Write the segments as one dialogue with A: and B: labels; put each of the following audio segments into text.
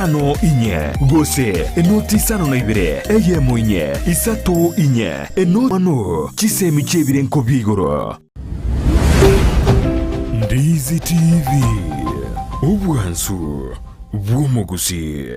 A: ano inye gose enoti sano na ibire eye moinye isato inye mano chisemi chebire nkobigoro. Ndizi TV ubwansu bw'umugusi.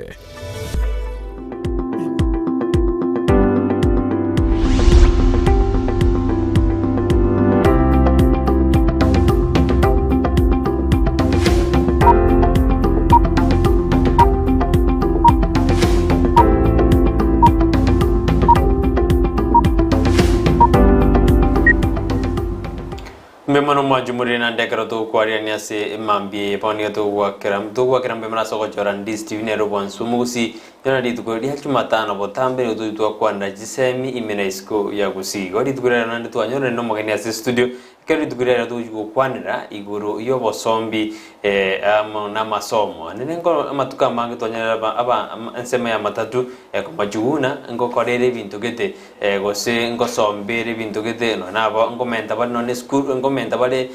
B: Memano majumuri na ndekara to kwaria ni ase mambi poni to wakera memana soko joran dis TV ne robon sumusi yana ditu ko di hakimata na botambe to to kwanda jisemi imenaisko ya gusi godi tugura na ndu anyore no magani ase studio keri tugura to kwanira iguru iyo bosombi na masomo nengo matuka mangi to nyara aba nsema ya matatu ko majuna ngo korere bintu gete gose ngo sombere bintu gete no nabo ngo menta ba no ne school ngo menta bale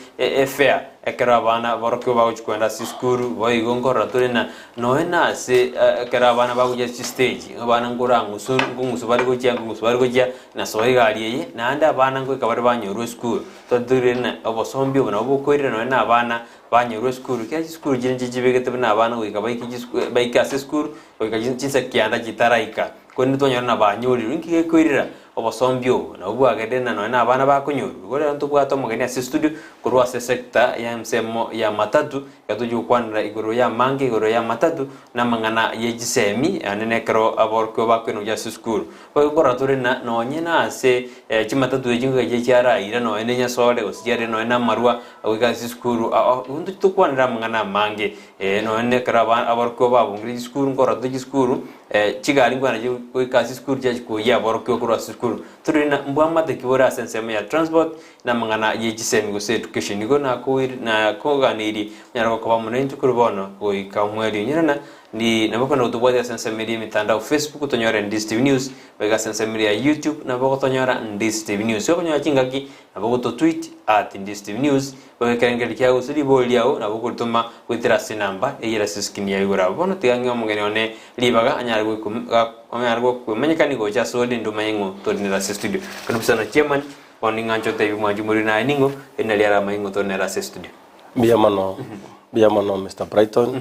B: fair ekera bana borokyo ba kwenda si school boy gongo raturena noena se ekera bana ba kujya stage bana ngora ngusu bari kujya na soigari ye nanda bana ngo kabari banyoro school to durena obosombi bona obokorera noena bana banyoro school kya school jinji begete bana bana wika baiki ase school wika jinsa kyanda gitaraika koni to nyana banyori rinki kwirira obosombio na ubwagedena noena bana bakunyoru gore ntu bwato mugeni ase studio kurwa ase sector ya msemo ya matatu yatuju kwanira igoro ya mangi igoro ya matatu na mangana yejisemi anenekero aborko bakweno ya school bagora turina nonyena ase chimatatu ejinga yekyara ira no enenya sole osijare no ena marwa wiga school untu tukwanira mangana mangi no enekera aborko babungri school ngora tuji school chigari ngwana wiga school jaji ko ya aborko kurwa school turina mbwama de kibora sensema ya transport na mangana yejisemi go education go na ko na koganiri nyara ko bamunentu kurbono ko ikamweli nyana ni nabako na utubwa sensa media mitandao Facebook tonyora Ndizi TV News wega sensa media YouTube nabako tonyora Ndizi TV News yo konyoa chingaki nabako to tweet @Ndizi TV News wega kengeli kya usiri boli yao nabako tuma kwitira sinamba eyira siskini ya igora bono tiganyo mungene one libaga anyargo kumenyekani go cha sodi nduma yengo to dinera studio kanu sana chairman oningancho TV majumuri na ningo enaliara maingo to nera studio
C: Biamano Mr. Brighton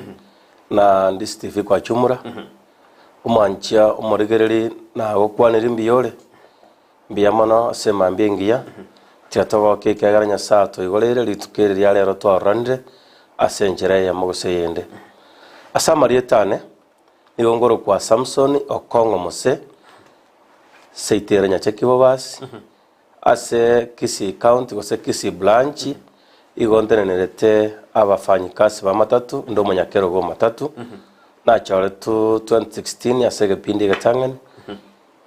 C: na Ndizi TV kwa chumura umanchia umorigereri na gukwanira mbiyore biamano sema mbingia tiatoba kekegaranya sato igorere litukere ya lero twarande asenjere ya mogoseyende asamarietane igongoro kwa Samson Okongo Mose seiteranya chekibobasi ase Kisii County gose Kisii branch igondenerete abafanyikazi ba matatu ndo munyakero go matatu na chore tu 2016 asege pindi gatangani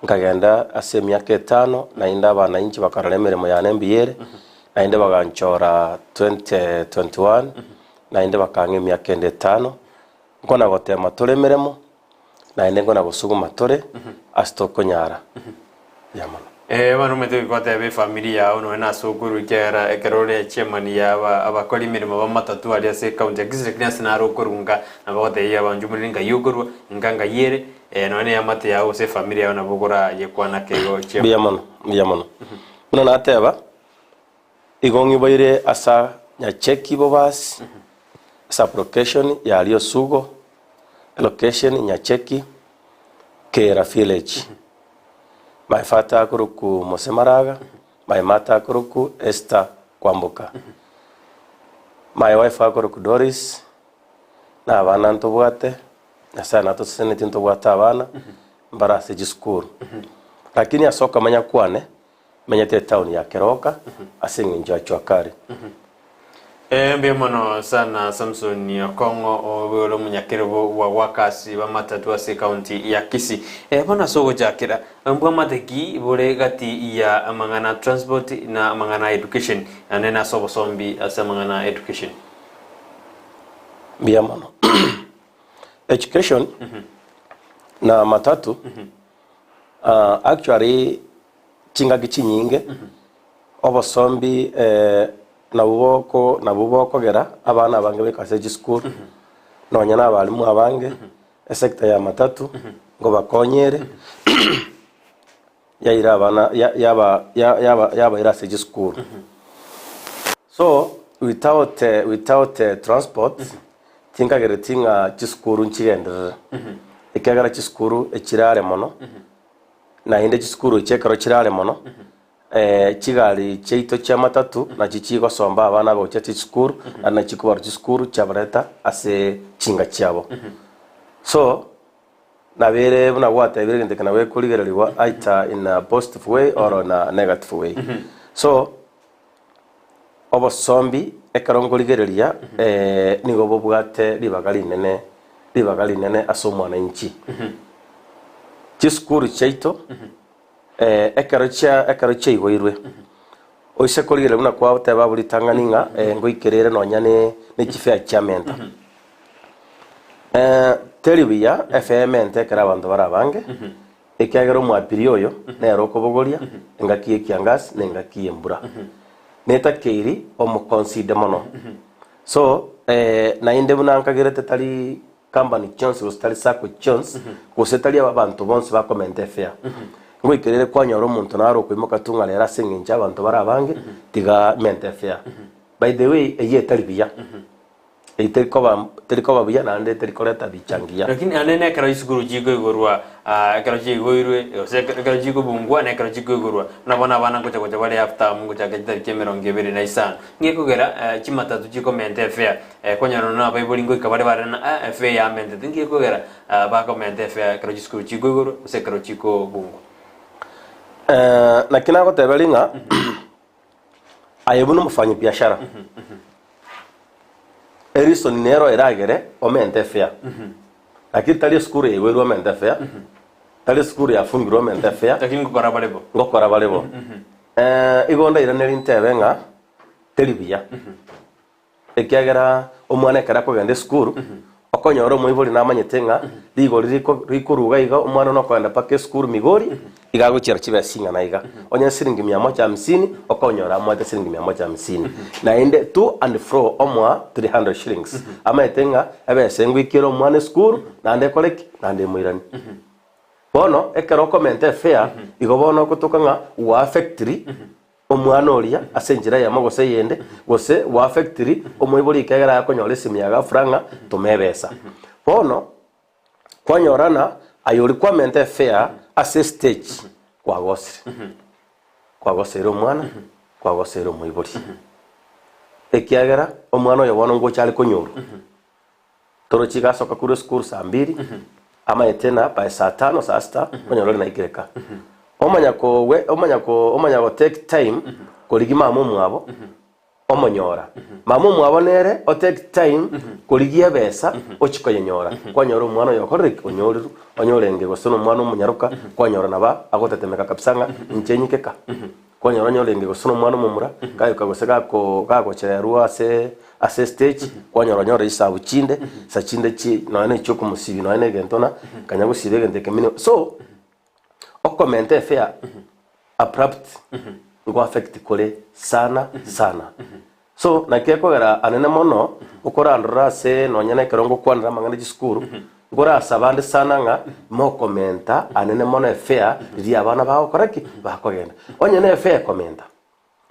C: ngagenda ase myaka 5 na inda bana inchi bakaremere mu yane mbiyere na inda baganchora 2021 na inda bakange myaka 5 ngona gote matoremeremo na inda ngona gusugu matore astoko nyara yamana
B: bano mete kwata be familia ono na sokuru kera ekerore chairman ya abakori mirimo ba matatu ali ase county executive class na rokorunga na bote ya banjumuringa yuguru nganga yere none ya mate ya ose familia na bogora ye kwana kego chairman
C: biyamano muna nateba igongi boire asa nya cheki bobas asa location ya alio sugo location nya cheki kera village my fata kuruku Mosemaraga, my mata kuruku Esther Kwamboka. My wife kuruku Doris, na abana ntobwate, na sana to seneti ntobwata abana, mbara seji school. Lakini asoka manya kwane, menya te town ya Keroka, asingi njwa chwakari.
B: Mbemono sana Samson Okongo obolo munyakero wa wakasi ba matatu ase county ya Kisii bona sogo jakira mbwa mateki bole gati ya amangana transport na amangana education anena sobo sombi ase amangana education
C: biamano education na matatu actually chingagi chinyinge obosombi na buboko gera abana bange bekaseji school nonya na abalimu abange sector ya matatu ngo bakonyere yaira abana yaba irase school. So without transport tinkagere tinga chiskuru nchigendera ikagara chiskuru echirare mono na inde chiskuru chekaro chirare mono chigali cheito cha matatu na chichigo somba abana bo chiskuru na chikubaru chiskuru chabareta ase chinga chabo. So na bere buna wata bere ndekana we kuligererwa aita in a positive way or in a negative way. So obo sombi ekarongoligereria nigo bobwate libagali nene asomwana inchi chiskuru cheito ekarocha igoirwe oise koligere buna kwa teba buri tanganinga ngoikerere nonyane ne chifea chamenta telibia FM ntekera abantu barabange ekagero mu apirioyo nero kobogoria engaki ekiangas nengaki embura neta keiri omo consider mono. So na inde buna nkagerete tali company chance tali sako chance kusetali abantu bonse ba comment fair ngoikerere kwanyoro omuntu naro kwimoka tunga lera singincha abantu barabange tiga mente fair. By the way eye talibia terikoba buya nande terikoreta bichangia
B: lakini anene kara isiguru jigo igorwa kara jigo irwe kara jigo bungwa ne kara jigo igorwa nabona bana gocha bale after mungu cha gita kemero ngebere na isana ngekogera chimatatu chiko mente fair kwanyaro na bible ngo ikabare bare na fair ya mente ngekogera ba ko mente fair kara jigo jigo igorwa se kara jigo bungwa
C: na kina ko tebelinga ayebunu mfanyi biashara Erison nero eragere omente fair. Lakini tali skuru yeweru omente fair. Tali skuru ya fungiro omente fair.
B: Lakini ngokora balebo.
C: Ngokora balebo. Igonda iraneri ntebe nga telibia. Ekiagera omwana kara ko gende skuru. Okonyoro moibori namanyetenga ligori rikuruga iga omwana no kwenda pake skuru migori igago chira chibe singa na iga. Onya siringi 150 okonyora mwate siringi 150. Na inde to and fro omwa 300 shillings. Ama etenga ebe sengwi kiro mwana skuru na ande koleki na ande muirani. Bono ekero comment fair igo bono kutoka nga wa factory omwana oria asenjira ya magose yende gose wa factory omoibori ikagera yakonyora simyaga franga tumebesa. Bono kwanyorana ayori kwa mente fair ase stage kwa gosero mwana kwa gosero moibori ekiagera omwana oyo bono ngo chali konyoro toro chiga soka kuru school saa 2 ama etena by saa 5 saa 6 konyoro na ikireka omanya ko take time koligi mamu mwabo omonyora mamu mwabo nere o take time koligi abesa ochikoyenyora kwanyora omwana yokorek onyorenge gosono omwana omunyaruka kwanyora naba agotetemeka kapsanga inchenyikeka kwanyora nyorenge gosono omwana omumura kayo kagoseka ko kagochererwa ase stage kwanyora nyora isabu chinde sa chinde chi none choko musibi none gentona kanyagusibe genteke mini. So okomente fair abrupt ngo affect kole sana. So na kekogera anene mono ukorandura se nonyane kerongo kwanira mangane jiskuru ngora sabande sana nga mo komenta anene mono fair ri abana bawo koraki bakogenda onyene fair komenta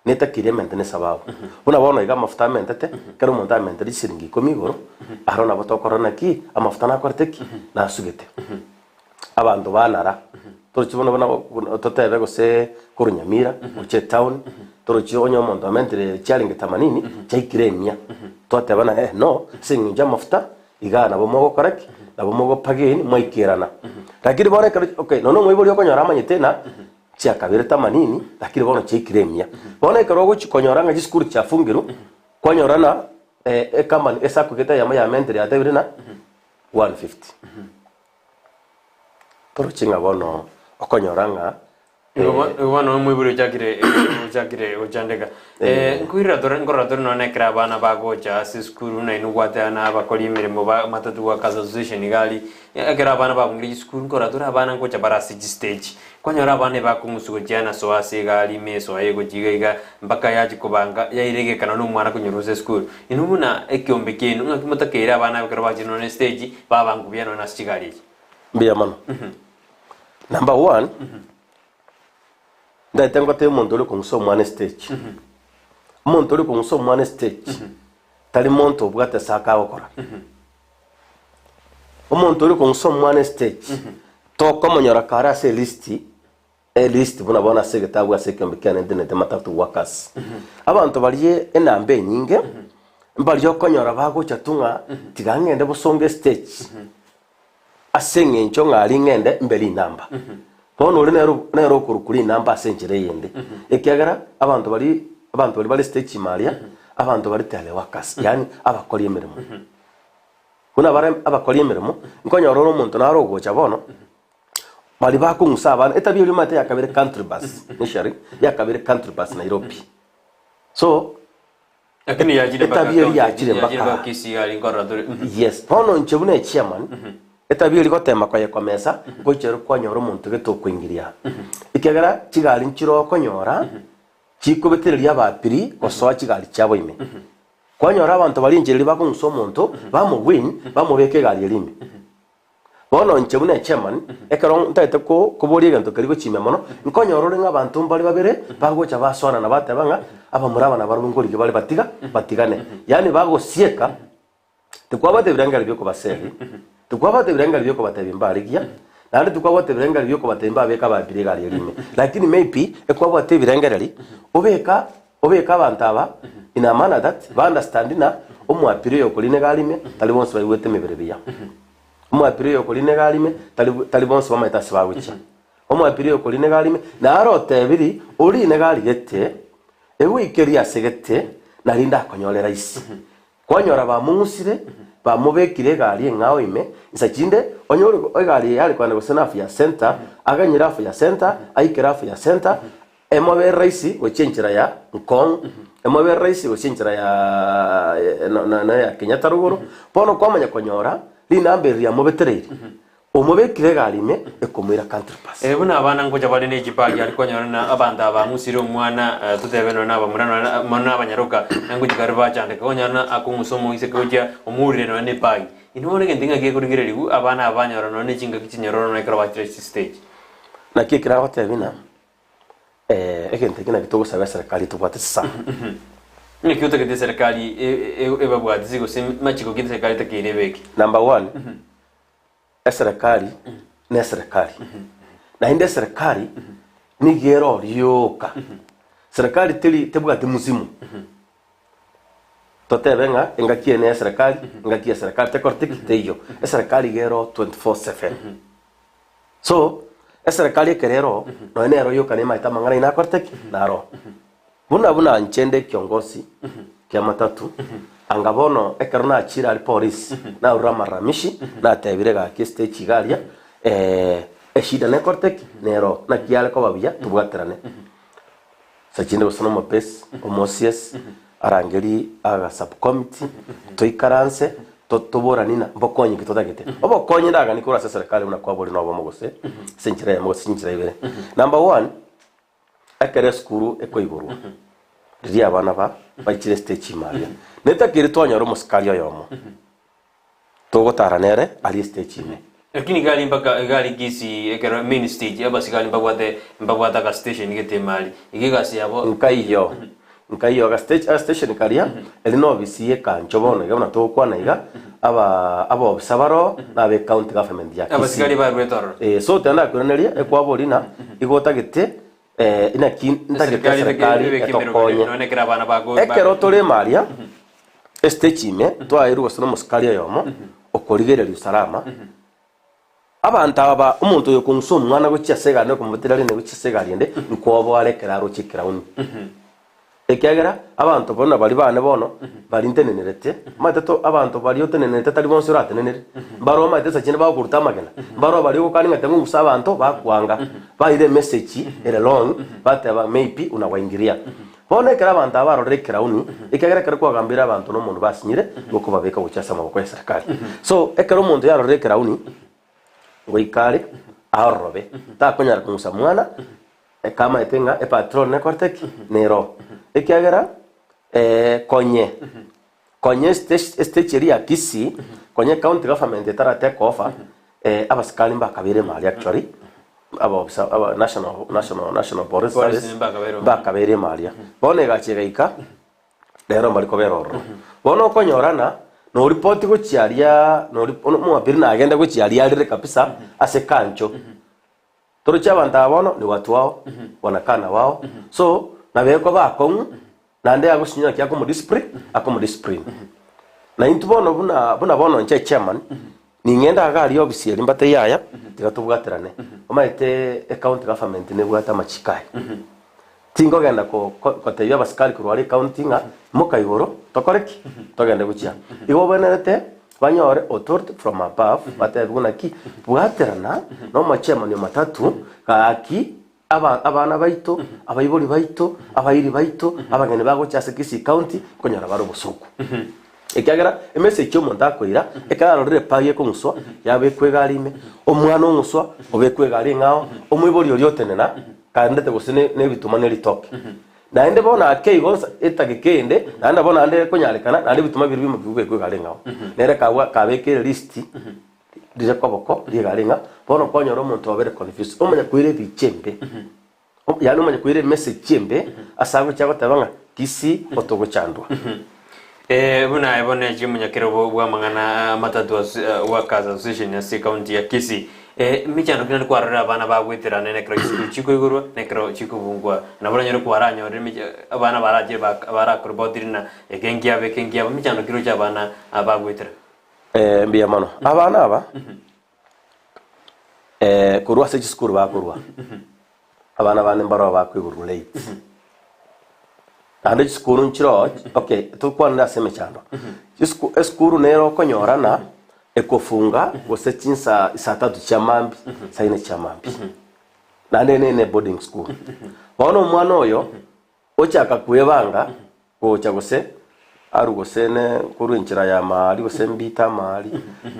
C: neta kirement ne sababu buna bono iga mafuta mentete kero monta mentete siringi komigoro arona botokorona ki amafuta na korteki na sugete abantu banara torochibona bana totebe gose kurunyamira uche town torochio onyo mondo mentre challenge 80 chaikiremia totebe na no sinja mafuta igana bomogo koraki na bomogo pageni moikirana lakini bone okay nono moibori okonyora manyetena chia kabire 80 lakini bono chaikiremia bone karogo chikonyoranga jiskuru cha fungiru konyorana kama esa kugeta ya mentre ya tebire na 150 torochinga bono okonyoranga
B: Wana mwiburi chakire ochandeka nkwira ngora no nekra abana bagocha ase skuru na inugwate na bakori mirimo matatu wa association gali ekera abana bagungiri skuru ngora abana ngocha barasi stage kwanyora abana bakumusugo jana so ase gali meso ayego jiga mpaka yaji kubanga yairege kana no mwana kunyuruze skuru inumuna ekyombe kenu ngakimutakera abana bakara bajino ne stage babangu byano na stigali
C: mbia mano number 1 ndaitengo te muntu uri kumusoma one stage muntu uri kumusoma one stage tali muntu ubwate saka okora umuntu uri kumusoma one stage to komonyora kara se list buna se getabu ase kembekane ndene matatu workers abantu baliye enambe nyinge mbali yokonyora bagocha tunga tigangende busonge stage asenge nchonga ali ngende mbeli namba Bono uri nero kurukuri namba senjere yende. Ekiagara abantu bali stage maria, abantu bali teleworkers, yani abakora emirimo. Kuna bare abakora emirimo, nkonyoro omuntu narogocha bono. Bali bakungusa abana etabiyo limate yakabere country bus, nishari yakabere country bus Nairobi. So
B: akini yajire
C: baka
B: kisi ali ngora dore.
C: Yes, bono nchebune chairman. Etabiri gotema kwa yekomesa gochero kwanyora umuntu geto kwingiria ikegera kigali nchiro konyora chikubetereria abapiri gosoa kigali cyabo ime kwanyora abantu barinjirira bakunso umuntu bamu beke gali elime bono nchebune chairman ekero ntaite ko kubori gento karigo chimemono nkonyora uri nk'abantu mbali babere bagocha baswana na batebanga abamuraba na barungori bali batigane yani bagosieka tukwabate birangari byo kubaseri tukwabate birangari byo kubatebimbaarigia nandi tukwabate birangari byo kubatemba beka babire gali elime lakini maybe ekwabate birangari obeka abantu aba ina mana that ba understand na omwapire yo kuline galime tali bonse bayiwete mibere biya omwapire yo kuline galime tali bonse bamaita sibawicha omwapire yo kuline galime na arote biri uri ne gali gete ewikeria segete na linda konyolera isi kwanyora ba mungusire bamubekire gali ngao ime isachinde onyoro gali yali kwanda gusena ya center aganyira afu ya center aikira afu ya center emobe raisi ochenjira ya nkong emobe raisi ochenjira ya na ya Kenyatta ruguru pono kwamanya konyora linambe ya mobetereri omubekire gali ime ekomira country pass
B: buna abana ngoja bali ne jipagi ali konyora na abanda ba musire omwana tutebeno na bamurana mana abanyaruka ngoji garba cyane konyana akumusomo ise koja omurire no ne pagi inone ngendinga ke kurigire abana abanyara no ne kinga kinyoro no ikra stage
C: na kikira hotevina egente kina kitogo sabe serikali tubate sa
B: ni kiyote ke serikali ebabwa dizigo machiko ke serikali takirebeki
C: number 1 serikali na serikali na inde serikali ni gero ryoka serikali tebwa timuzimu totebenga engakie ne serikali engakie serikali tekortiki teyo serikali gero 24/7 so serikali kerero no enero yoka ne maita mangana ina kortiki naro buna nchende kiongozi kia matatu angabono ekerona achira ali police na urama ramishi na tebirega ki stage galia eshida ne korteki nero na kiale ko babia tubwaterane sachinde busana mo pes omosies arangeri aga subcommittee toikaranse toborana mbokonyi kitotagete obokonyi ndaga ni kurasa serikali una kwa boli no bomogose sinchira ibere number 1 ekere skuru ekoiguru ria abana bachire stage maria netakire twanyoro musikali yomo togotaranere ali stage ime
B: lakini gali mpaka gali gisi ekero main stage abasigali mbagwata ka station gete mali igigasi yabo nkaiyo ga station kalia elino bisiye kanchobone gabona tokwana iga aba sabaro na be county government ya abasigali ba retoro
C: so tanda kuneria ekwabolina igotagete ina serikali etokonye ekero tole maria stage ime twairu gosona musikali yomo okorigereria usalama abantu aba umuntu yo konsoma mwana gochya segane kumutira rine gochya segariende nkobo arekera rochikira uni ekiagera abantu bona bali bane bono bali ntenenerete mateto abantu bali otenenerete tali bonse ratenenere baro matesa chine ba kurta magena baro bali ko kaninga tengu usaba abantu bakwanga baire message ele long bataba maybe unawaingiria bona ekera abantu abarorekera uni ekiagera kare kwa gambira abantu no muntu basinyire goko babeka guchasa maboko ya serikali so ekera umuntu yarorekera uni goikare ahorobe ta konyara kumusa mwana kama etenga patron ne korteki nero ekiagera konye stage ya Kisii konye county government tara take over abaskali mbakabire mali actually aba national police service bakabire mali bone gachigaika lero mbali koberoro bono konyorana no report go chiaria no mwabiri na agenda go chiaria rire kabisa ase kancho turucha banda bono ni watu wao wanakana wao so na beko bakongu nande agushinya kya ko discipline na intu bono buna bono nche chairman ni ngenda agari obisi limbate yaya tigatubwaterane omaite account government ne bwata machikai tingo genda ko teyo baskali kurwali countinga mukaiboro tokoreki togenda guchia igo benerete banyore authority from above batebuna ki bwaterana no machairman yo matatu kaki abana baito abayibori baito abayiri baito abagene bago cyase Kisii county konyara baro busuku ekiagera emese cyo muntu akoira ekara rore paye ko muswa yabe kwegarime omwana omuswa obekwegari ngao omwibori ori otenena kandete gusine ne bituma ne litoke na ende bona akeigo etagekende na bona ande konyarekana na bituma biri mu kwegari ngao nere kawa kabekere list dije koboko ligaringa bono konyoro muntu obere confuse omanya kwire bichembe yani omanya kwire message chembe asago cyangwa tabanga Kisii otogo chandwa
B: buna ebone jimunya kero bwa mangana matatu workers association ya county ya Kisii michano kina kwarara abana bagwitira nene kro chiko igurwa nekro chiko bungwa nabona nyoro kwaranya ore abana baraje barakurbodirina kengia michano kiro cha abana abagwitira
C: mbia mano abana aba kurwa se school bakurwa abana bane mbaro bakwigurwa late ande school nchiro okay tukwanda seme chando school nero konyorana ekofunga gose chinsa isatatu chamambi saine chamambi nande nene boarding school bono mwana oyo ochaka kuebanga gocha gose arugosene kuru inchira ya mali gose mbita mali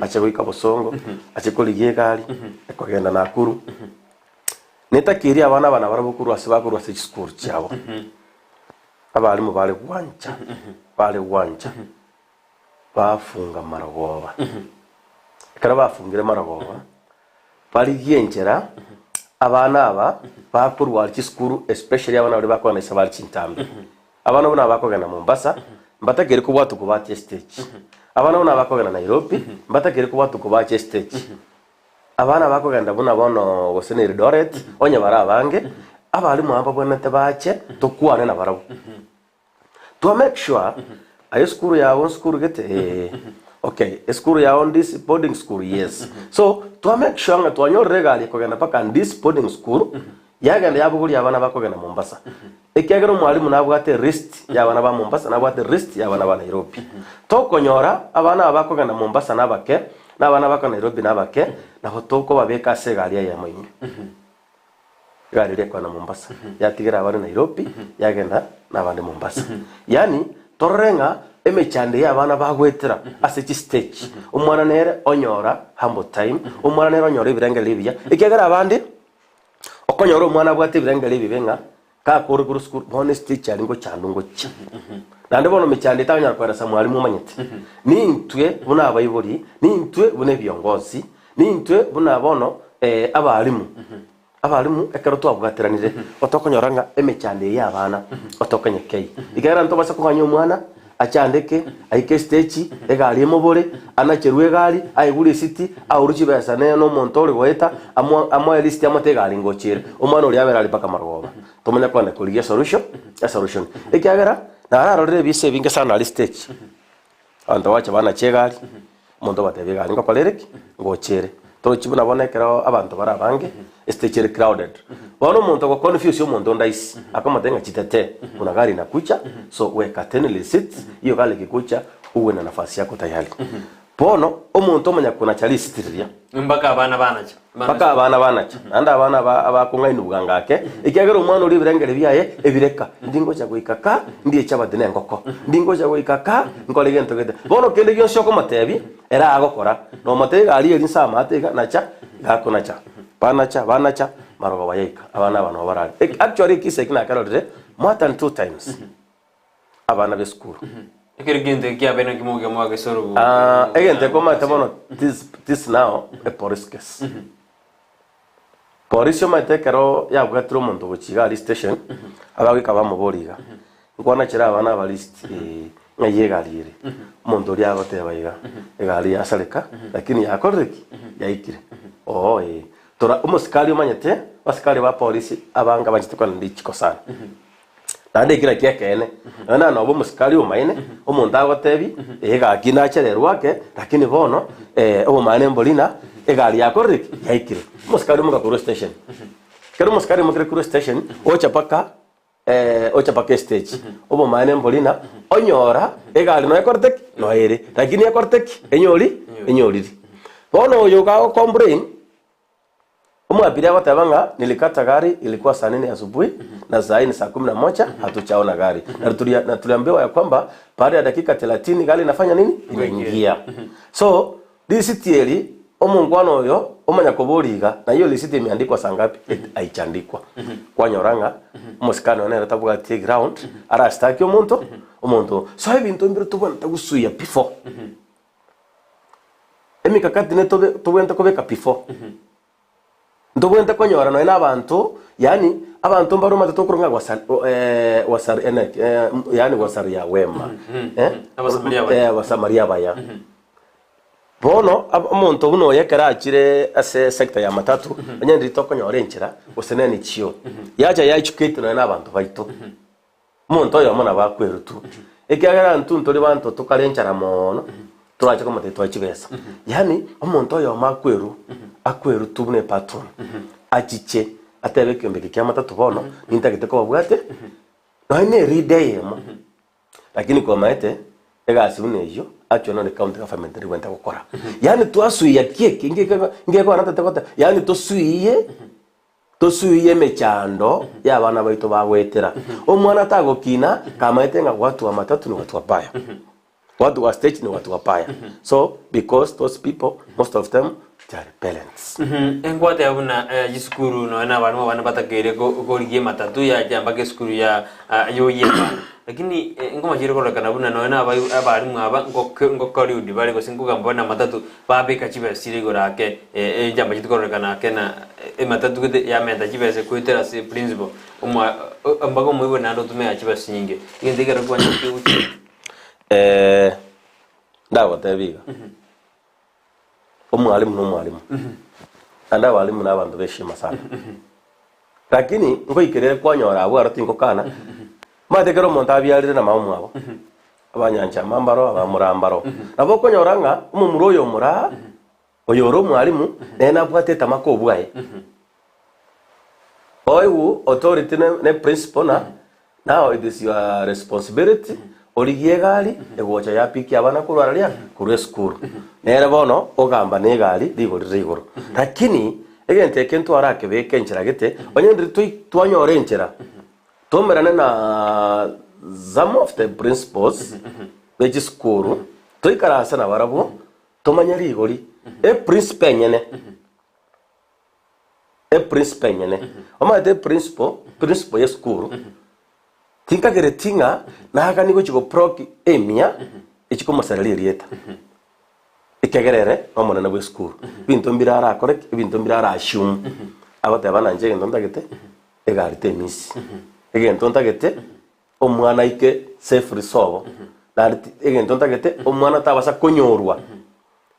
C: ache goika bosongo ache koligie gari ekogenda nakuru netakiri abana barabukuru asibakuru ase school cyabo abalimu bale wanja bafunga maragoba kara bafungire maragoba bali yenjera abana aba bakurwa cy'skuru especially abana bali bakwana isabali cintambi abana bona bakogana Mombasa mbatakere ko bwatu kubati stage abana bona bakogana Nairobi mbatakere ko bwatu kubati stage abana bakoganda bona bono gosene Eldoret onya barabange abalimu amba bona tabache tokwane na barabu to make sure ayo school ya on school gete okay school ya on this boarding school yes so to make sure nga to anyo regali ko genda paka this boarding school yagenda yabuguri abana bakogenda Mombasa ekyagero mwalimu nabwate rest yabana ba Mombasa nabwate rest yabana ba Nairobi to konyora abana abakogenda Mombasa nabake nabana baka Nairobi nabake naho toko babeka segali ya mwingi gari lekwa na Mombasa yatigira abana Nairobi yagenda nabande Mombasa yani torenga emechande y'abana bagwetera ase stage umwana nere onyora humble time umwana nere onyora ibirenge libya ikegera abandi okonyora umwana bwate ibirenge libibenga ka kuri kuri school honesty cyari ngo cyandungo cya nande bono mechande tanyara kwara sa mwalimu manyete ni ntwe buna abayibori ni ntwe bune byongozi ni ntwe buna bono abalimu ekero twabwateranire otokonyoranga emechande y'abana otokanyekei ikegera ntobasa kuhanya umwana achandeke aike stage egali emobore anacherwe gali aigure city auruchi besa ne no montore goeta amo list amategali ngochere omwana oli abera ali paka maroba tomanya kwanda kuligia solution ekyagera nararo rere bise binga sana ali stage ando wacha bana chegali mondo batebegali ngokolereki ngochere tochibuna bonekero abantu bara bange stage crowded bono muntu go confuse umuntu ndaisi akamatenga chitete kuna gari inakucha so weka 10 receipt hiyo gari kikucha uwe na nafasi yako tayari bono umuntu omanya kuna chali sitiria
B: mpaka abana banacha
C: anda abana abakungainu bwangake ikiagera umwana uri birengere byaye ebireka ndingo cha guikaka ndiye chabadine ngoko ndingo cha guikaka ngole gento gete bono kende gyo shoko matebi era agokora no matega ali eri sama atega nacha gako nacha banacha marogo bayeka abana barari actually kise kina karore more than 2 times abana be school
B: ekirigende kiabena kimuge mwage sorubu
C: egente koma tabono this now a police case police matekero ya bwatro muntu bukigali station abagika bamuboriga ngwana kira abana ba list ngayegalire muntu uri agote bayiga egali yasaleka lakini yakoreki yaikire tora umusikali umanyete basikali ba police abanga bagitukwa ndikiko sana nande kira kekene na no umusikali umaine umuntu agotebi ega kina chererwake lakini bono umane mbolina egali yakoreki yaikire umusikali muka kuru station kero umusikali muka kuru station ochapaka stage umane mbolina onyora egali no yakorteki no ere lakini yakorteki enyori bono yoga complain umwabiria watabanga nilikata gari ilikuwa saa 4 asubuhi na saa 4 saa 11 hatuchaona gari na tuliambiwa ya kwamba baada ya dakika 30 gari inafanya nini inaingia so disitieli omungwano oyo omanya kuburiga na hiyo lisiti imeandikwa saa ngapi haichandikwa kwa nyoranga musikano nera tabuga tie ground ara staki omuntu so ibintu mbiro tubona tagusuya before emikakati ne tubenta kubeka before ndobwenta konyora no n'abantu yani abantu mbaruma tokurunga wasari ya wema abasamaria baya bono umuntu buno yekera akire ase sector ya matatu anyandi tokonyora enchera useneni chiyo yaja yachukwete no n'abantu baito umuntu yo mona bakwerutu ekyagara ntuntori bantu tukarenchara mono turaje ko mateto akibesa yani umuntu yo makweru akweru tubune patron achiche atebeke mbeke kyamata tubono nintagete ko babwate no ine rideyemo lakini kwa maete egasi unejo acho no account ka family ndi wenda gukora yani twasuya kieke ngeko anatateko yani tosuiye mechando y'abana baito bagwetera omwana tagokina kamaete nga watu wa matatu ni watu wabaya watu wa stage ni watu wabaya so because those people most of them parents
B: engwate abuna yiskuru no na abantu bana batakere ko ligie matatu ya jamba ke skuru ya yoyeba lakini ngoma jiro ko kana buna no na abari mwaba ngokori udi bari ko singuga mbona matatu babeka chibesire gorake jamba jitko kana kena matatu gute ya menda chibese kuitera si principle umwa ambago mwibo nando tume achibasi nyinge ngendegera kwa nyoke uchi
C: ndawa tabiga umwalimu anda walimu n'abantu beshima sana lakini ngo ikere kwanyora abo aratingo kana matekero monta abyarire na mamu abo abanyanja mambaro abamurambaro nabo konyoranga umumuroyo mura oyoro mwalimu nena bwateta makobwaye oyu authority ne principal now it is your responsibility oligie gari egocha ya piki abana kurwararia kure school nere bono ogamba ne gari rigoro lakini egente kentu arake beke enchera gete onyendi twanyore enchera tomerane na some of the principals which school toikarasa na barabo tomanya rigori principal nyene oma de principal ya school tinka geretinga na haka niko chiko proki emia ichiko masarali rieta ikegerere omona na bwe school bintu mbirara akore bintu mbirara ashum abate abana nje ngendo ndagete egari temisi egento ndagete omwana ike safe resolve na egento ndagete omwana tabasa konyorwa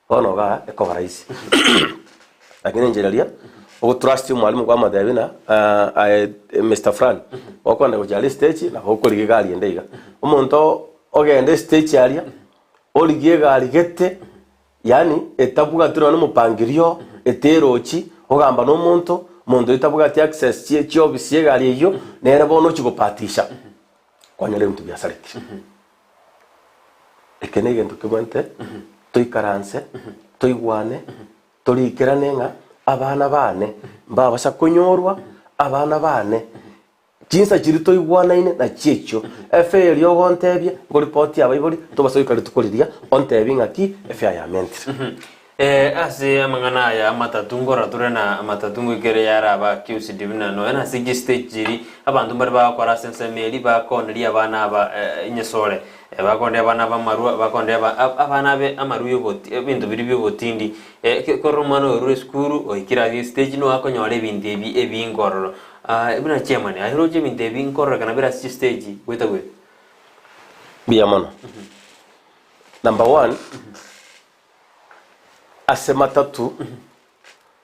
C: ono ga ekobaraisi lakini njeralia o trust mwalimu kwa madabina Mr. Fran wakwanda kujali stage na hokoli gari endeiga umuntu ogende stage area oligie gari gete yani etabuga tuna no mupangirio eterochi ogamba no muntu itabugati access chi office yegari iyo nere bono chigopatisha kwanyere muntu byasariki ekenege ntukibwente toikaranse toigwane torikirane nga abana bane mbabasha kunyorwa abana bane jinsa chiri toigwanaine na chicho efe rio gontebye ngo report ya baibuli tobasoikari tukuriria ontebi ngaki efe ya mentri
B: ase amangana ya matatungo raturena matatungo ikere yara ba QC divinano ena sigi stage jiri abantu bari bakora sense meli bakonderia abana ba inyesore bakonde abana ba marua bakonde abana be amaru yoboti ebintu biri byobotindi koromano ru skuru oikira stage no akonyore bintu ebingororo ebina chairman ahiroje bintu ebingororo kana bira stage gweta gwe
C: biamono number 1 asema tatu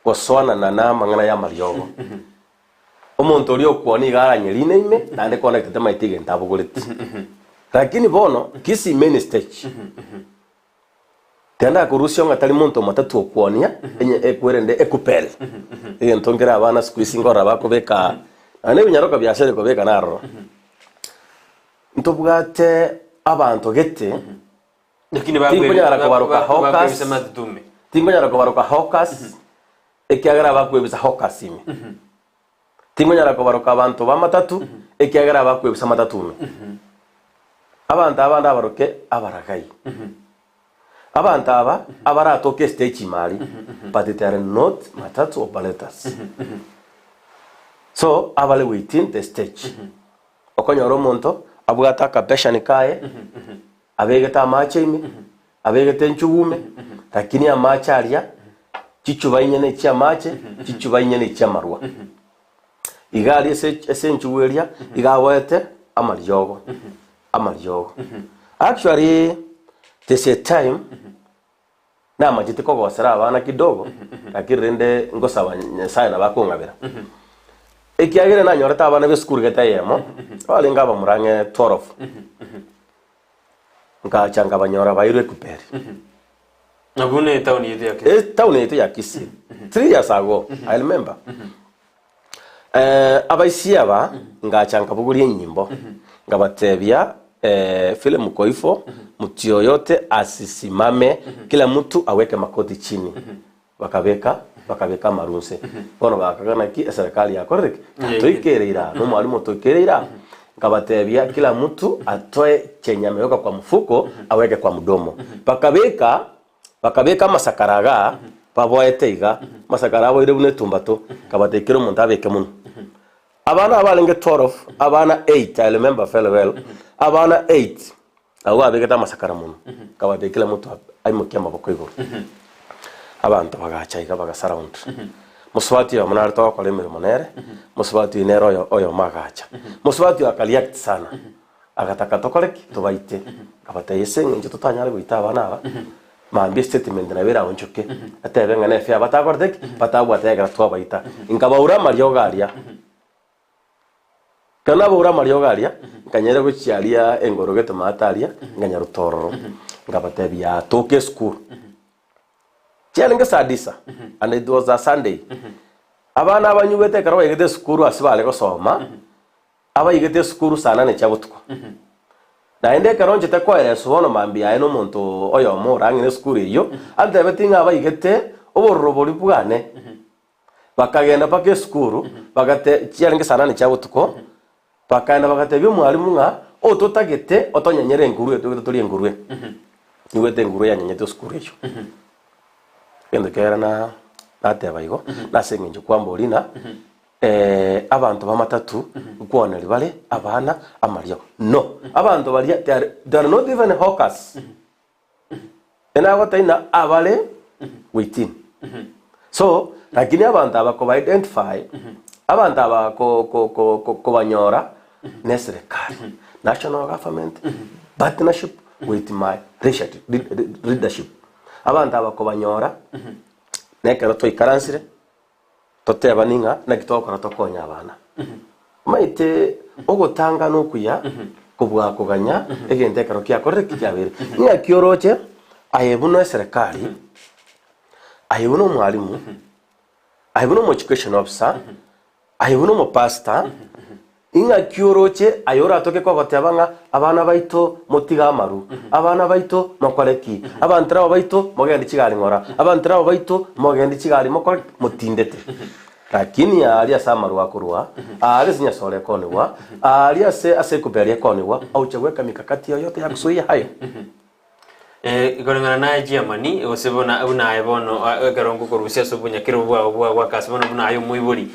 C: goswana na mangana ya mariogo omuntu uri okwoni garanyerine ime nande connected maitige ntabuguriti lakini bono kisi main stage tenda kurusio ngatali muntu matatu okwonia enye ekwerende ekupel ntongera abana squeezing ora bakobeka ane binyaroka byashere kobeka naro ntobugate abantu gete
B: lakini bakwe
C: tingo nyara kubaruka hawkers ekiagara bakwebisa hawkers ime tingo nyara kubaruka abantu bamatatu ekiagara bakwebisa matatu abantu abandi abaruke abaragai abantu aba abaratoke stage mali but they are not matatu operators so abale within the stage okonyoro monto abugata kapeshani kae abegeta mache ime abegeta nchugume lakini amacha alia chichuba inyene cha mache chichuba inyene cha marwa igali ese nchuwelia igawete amaryogo actually this a time na majite ko gosera abana kidogo lakini rende ngosaba nyasaye na bakongabera ekiagere na nyoreta abana be school geta yemo wale ngaba murange 12 ngachanga banyora bayire kuperi
B: Nabune town yetu ya Kisii.
C: Town yetu ya Kisii. 3 years ago, I remember. Abaisiaba ngachanga buguri nyimbo. Ngabatebia film koifo mtu yoyote asisimame kila mtu aweke makoti chini. Bakabeka marunse. Bono bakagana ki serikali ya korek. Toikereira, no mwalimu toikereira. Ngabatebia kila mtu atoe chenye ameweka kwa mfuko aweke kwa mdomo. Bakabeka masakaraga baboeteiga masakara boire bune tumbato kabatekero umuntu abeke muno abana abalenge 12 abana 8 I remember fairly well abana 8 abo abegeta masakara muno kabatekela mutu aimukya maboko iguru abantu bagachaiga bagasurround muswati ya munari to kwa lemere monere muswati inero oyo magacha muswati akaliact sana agataka tokoleki tubaite kabateyese nje tutanyare buita abana aba mambi statement na bera onchoke atebenga na fe abatagordek batagwatega twabaita inkabaura mariogaria kana baura mariogaria kanyere guchiaria engorogeto mataria nganya rutororo ngabatebia toke school chialinga sadisa and it was a Sunday abana abanyugete karo yegete school asibale gosoma aba yegete school sana ne chabutuko na ende karonje te kwa sono mambi aye no muntu oyo mo rangine school iyo ante betinga abayigete oborobori bwane bakagenda pake school bagate chialinge sana ne chabutuko bakanda bagate byo mwalimu nga ototagete otonyanyere nguru eto turi nguru niwete nguru ya nyenyeto school iyo kende kera na atebayigo nasengenje kwambolina abantu bamatatu ukwana libale abana amario no abantu bali they are not even hawkers ena gotaina abale within so lakini abantu abako identify abantu abako banyora neserikali national government partnership with my leadership abantu abako banyora nekero to ikaransire toteba ninga na kitokora tokonya abana maite ogotanga no kuya kubwa kuganya egende karo kya korre kyabere nya kioroche ayebuno serikali ayebuno mwalimu aibuno mo education officer aibuno mo pastor inga kioroche ayora toke kwa gotyabanga abana baito motiga maru abana baito mokoreki abantara baito mogende chigari ngora abantara baito mogende chigari mokore motindete lakini ali asamaru akurwa ali zinya sore konwa ali ase kuberia konwa au chagweka mikakati yoyote ya kusuia hayo
B: ikorengana na Germany osebona una ebono garongo korusia sobunya kirobwa kasibona buna ayo muibori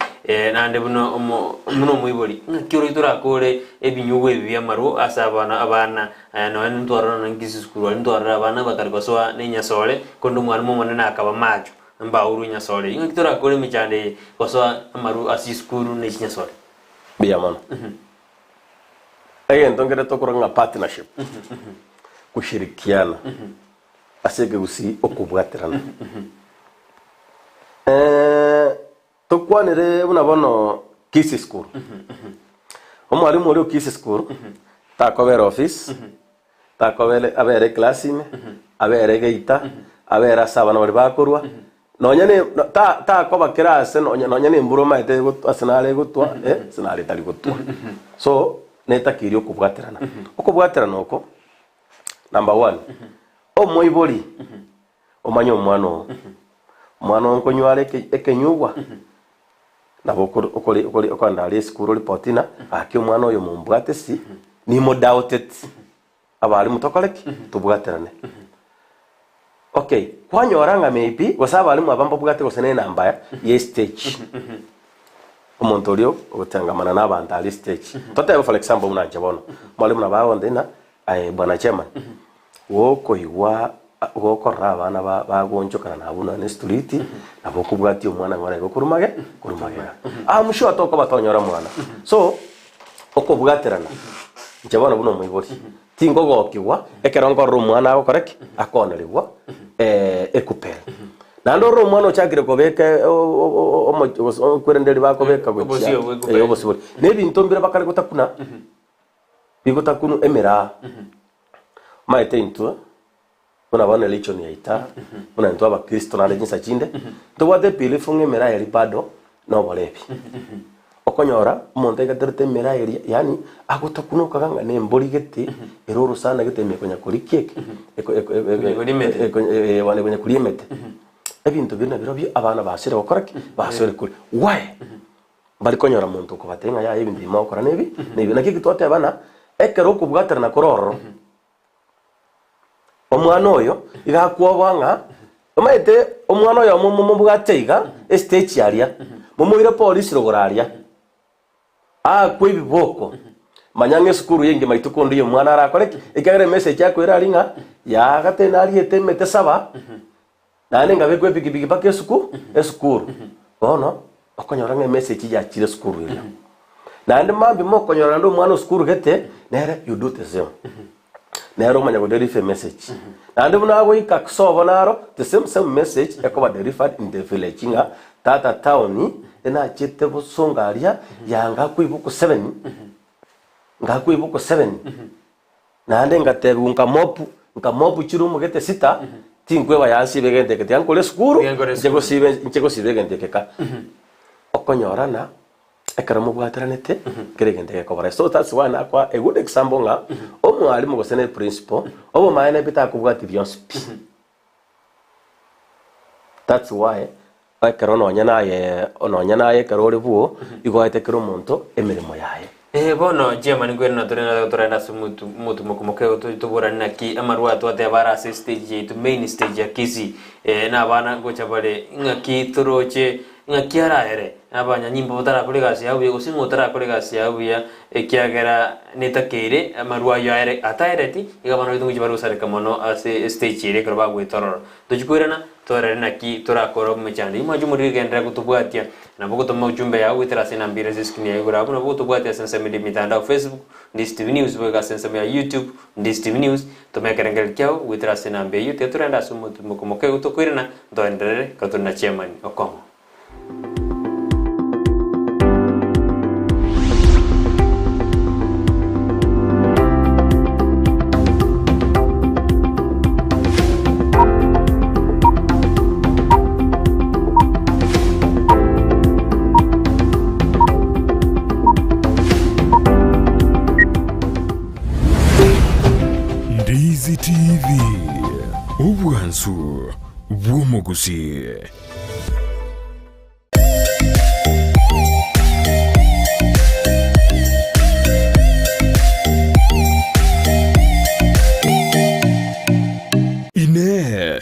B: nande buno muno muibori ngakiro itura kore ebinyuwe byamaru asabana abana no ntwara na ngisi skuru ntwara abana bakarikoswa n'inyasore kondo mwarimu monena akaba macho mba uru nyasore ngakitora kore michande koswa amaru asi skuru n'inyasore
C: biyamana ndongere tokoranga partnership kushirikiana asege usi okubwaterana tokwanire unabono kisi school omwalimu ori kisi school takobera office takobele abere classime abere geita abere sabana bari bakorwa nonyane takoba class nonyane mburo maite asenale gutwa senale tali gutwa so netakiri okubwaterana okubwaterana oko number 1 omoibori omanyo mwana nkonywale ekenyugwa nabo okoli okandale skuru reportina akyo mwana oyo mumbwate si ni mo doubted abali mutokoleki tubwaterane okay kwanyoranga maybe gosaba ali mwabamba bwate gosene namba ye stage omuntu olio otangamana n'abantu ali stage tote for example unanje bono mwalimu nabaonde na bwana chairman woko iwa gokorra abana bagonjokana nabuna ne street nabo kubwati omwana ngora gokurumage amusho atoko batonyora mwana so okobwaterana njabona buno muibori tingo gokiwa ekerongo ro mwana akoreki akonerwa ekupera nando ro mwana ochagire kobeka kwerenderi bakobeka gochia obosibori nebintu mbira bakare gotakuna bigotakunu emera maite into unabona lecho ni aita unantoa ba Kristo na lejinsa chinde to wade pile funge mera yali bado no bolebi okonyora umuntu egaterete mera yali yani agotakunu kaganga ne mborigete eroro sana giteme konya kuri keke wane konya kuri emete ebintu bina birobyo abana basire bakorake basore kuri why bali konyora muntu ko batenga ya ebindi makora nebi nakiki tote abana ekero kubwaterana kororo omwana oyo igakwobanga omaite omwana oyo mubwateiga stage yaria mumuire police rogoraria kwibiboko manyange skuru yenge maituko ndiyo mwana arakoreki ikagere message yako iraringa ya gatena ariete mete saba nane ngabe kwe bigi pake skuru bono okonyora nge message ya chire skuru ira nande mambi mo konyora ndo mwana skuru gete nere you do the same nero manya go deliver message nande muna go ikaksobo naro the same message yakoba delivered in the village nga tata town ena chete busongaria yanga kwibuko 7 ngakwibuko 7 nande ngatebu nkamopu chirumu gete 6 tinkwe bayansi begende kete yankole skuru njego sibe gende keka okonyorana ekaramu bwataranete keregende ko bara so that's why na kwa a good example nga omwalimu go sene principal obo maana bita kubwati byonspi that's why akarono ononyana ye karore buo igoite kero monto emirimo yaye
B: bono Germany gwena turenda sumutu mukomoke tuburana ki amarwa twate bara stage to main stage ya kisi na bana gocha bare ngaki turoche ngakiara ere abanya nyimbo botara kuri gasi yabuye gusingo tara kuri gasi yabuye ekiagera netakere amarwa yaere ataereti igabano bitungu jibaru sare kamono ase stage ire kroba gwitororo tujikwirana torena ki turakoro mechandi imajumuri gendera kutubwatia nabo tuma ujumbe yawe witera sina mbire ziskini ya igura abuna bo tubwatia sense media mitandao Facebook Ndis TV News boga sense ya YouTube Ndis TV News tumekerengel kyao witera sina mbire yote turenda sumu mukomoke utokwirana ndoendere katuna chairman okomo
A: bw'omuguzi.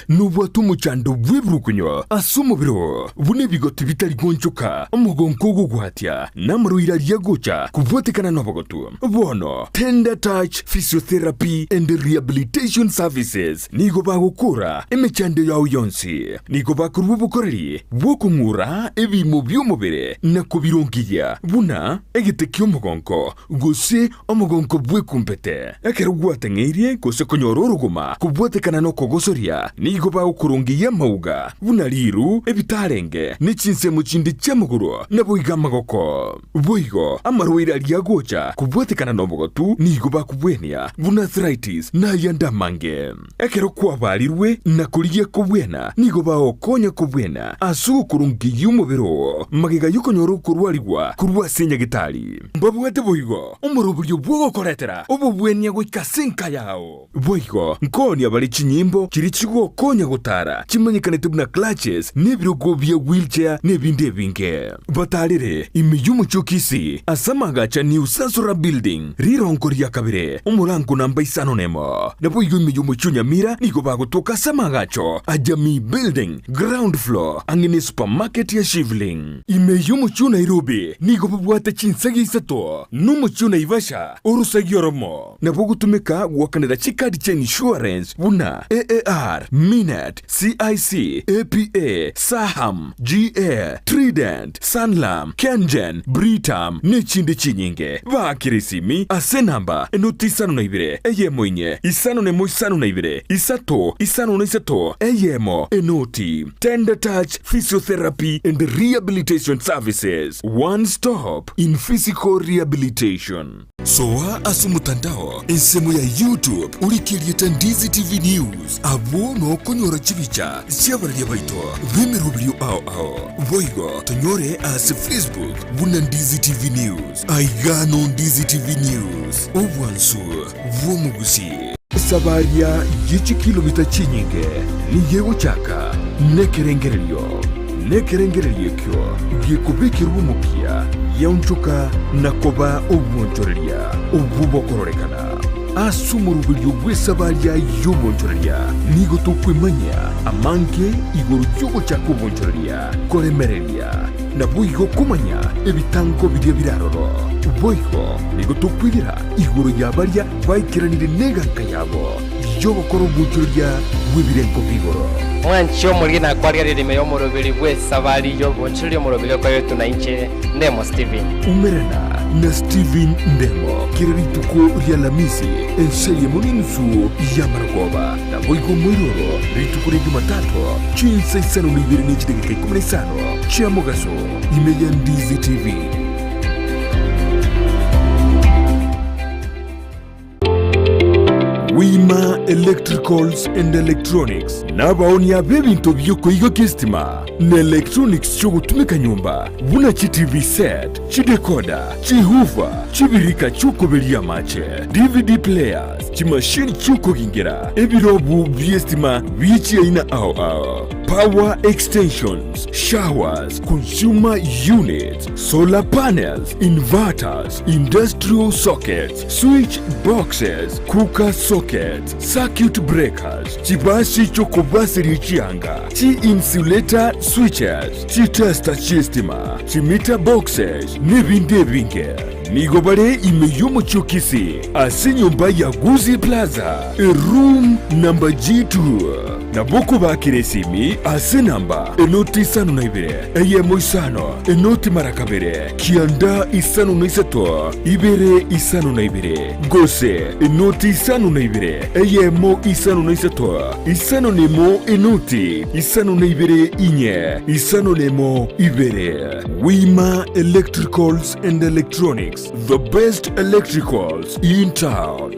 A: Nubwatu muchando bwibrukunyo asumubiro bune bigoti bitari gonchoka omugonko gugwatya namaruira lyagocha kubwatekana nobogotu bono Tender Touch Physiotherapy and Rehabilitation Services nigo bagukura emechando yawe yonsi nigo bakurwa bukoreri bwokungura ebimo by'omubiri na kubirongiya buna egiteki omugonko gose omugonko bwekumpete ekero gwateng'eirie gose konyora oruguma kubwatekana no kogosoria nigo bawukurungiya mauga buna liru ebitarenge n'echinsemo chindi chamaguru na boiga magoko boigo amaruira lyagocha kubwatekana n'omugotu nigo bakubwenia buna arthritis na yandamange ekero kwabalirwe na kuliya kubwena nigo baokonya kubwena asu kurungiya umubiro magiga yukonyora kurwaligwa kurwasenya gitali mbabwate boigo umurubulyo bwogokoretera obubwenia gwikasenka yao boigo nkoni abali chinyimbo kiri konya gutara kimanyikanite buna clutches n'ebirogo bya wheelchair n'ebindi ebinge batalire imiyumu chokisi asamagacha New Sasura Building rirongo rya kabire umurango namba isano nemo nabo iyo imiyumu chunyamira nigo bagutoka samagacho Ajami Building ground floor angine supermarket ya Shivling imiyumu chu Nairobi nigo babwate chinsagi isato numu chu Naivasha urusagi oromo nabo gutumika wakanira chikadi cha insurance buna AAR Minet, CIC, APA, Saham, GA, Trident, Sanlam, Kengen, Britam, n'echindi chinyinge. Bakirisimi ase namba enoti isano na ibire eyemo inye isano nemo isano na ibire isato isano na isato eyemo enoti Tender Touch Physiotherapy and Rehabilitation Services, one stop in physical rehabilitation. Soa asumutandao ensemo ya YouTube ulikirieta Ndizi TV News abo no konyora chibicha siabarya baito bimirubyo ao voigo tonyore as Facebook buna Ndizi TV News aigano Ndizi TV News obwansu vomugusi sabaria yichi kilomita chinyinge ni yego chaka nekerengerelyo kyo yekubikirwa umukia yaunchuka nakoba obwonchoreria obubokororekana asumurubulyo bw'esabaria y'obwonchoreria nigo tukwimanya amanke igoro y'ogo cyakobwonchoreria koremereria nabwo igo kumanya ebitango birya biraroro boigo nigo tukwirira igoro yabaria bayikiranire neganka yabo y'obokoro obwonchoreria bw'ebirenko bigoro
D: mwanchi omuligi nakwarya lirime y'omurubiri bw'esabari y'obwonchoreria omurubiri okoyo tunaiche Ndemo Steven
A: umerena na Steven Ndemo kirituko rya Lamisi enseye muninsu ya Maragoba na boigo mwiroro rituko rya Jumatatu chinsa isano n'ibiri n'ikidegeka 15 cha Mugaso imeya Ndizi TV. Wima Electricals and Electronics nabaonia bebinto byoko igo kistima na electronics cyo gutumika nyumba buna chi TV set chi decoder chi hoover chibirika cyuko belia mache DVD players chi machine cyuko gingira ebirobu byestima bichi ina ao power extensions, showers, consumer units, solar panels, inverters, industrial sockets, switch boxes, cooker sockets, circuit breakers, chibasi chokobasi richianga, chi insulator switches, chi tester chistima, chi meter boxes, nebinde binge. Nigobare imeyumo chukisi, asinyumba ya Guzi Plaza, room number G2. Nabuku bakiresimi ase namba enoti isano na ibere eyemo isano enoti marakabere kianda isano na isato ibere isano na ibere gose enoti isano na ibere eyemo isano na isato isano nemo enoti isano na ibere inye isano nemo ibere. Wima Electricals and Electronics, the best electricals in town.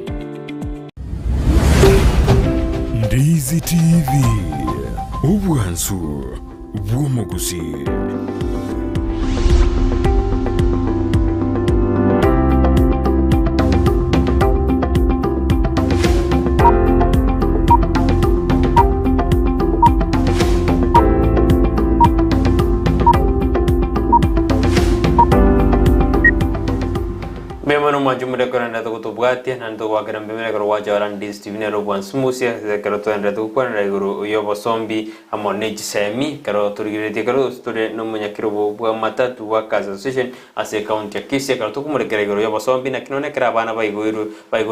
A: Ndizi TV obwansu bw'omugusi.
B: mwanju murekora ndata kutubwatia na ndo wakira mbemere koro wacha orandi Steve ne robwan smusia kero to ndata kukwana iguru yobo sombi amo neji semi kero turigirete kero story no munyakiro bwa matatu wa kaza association ase county akise kero tukumurekera iguru yobo sombi na kinone kera abana baiguru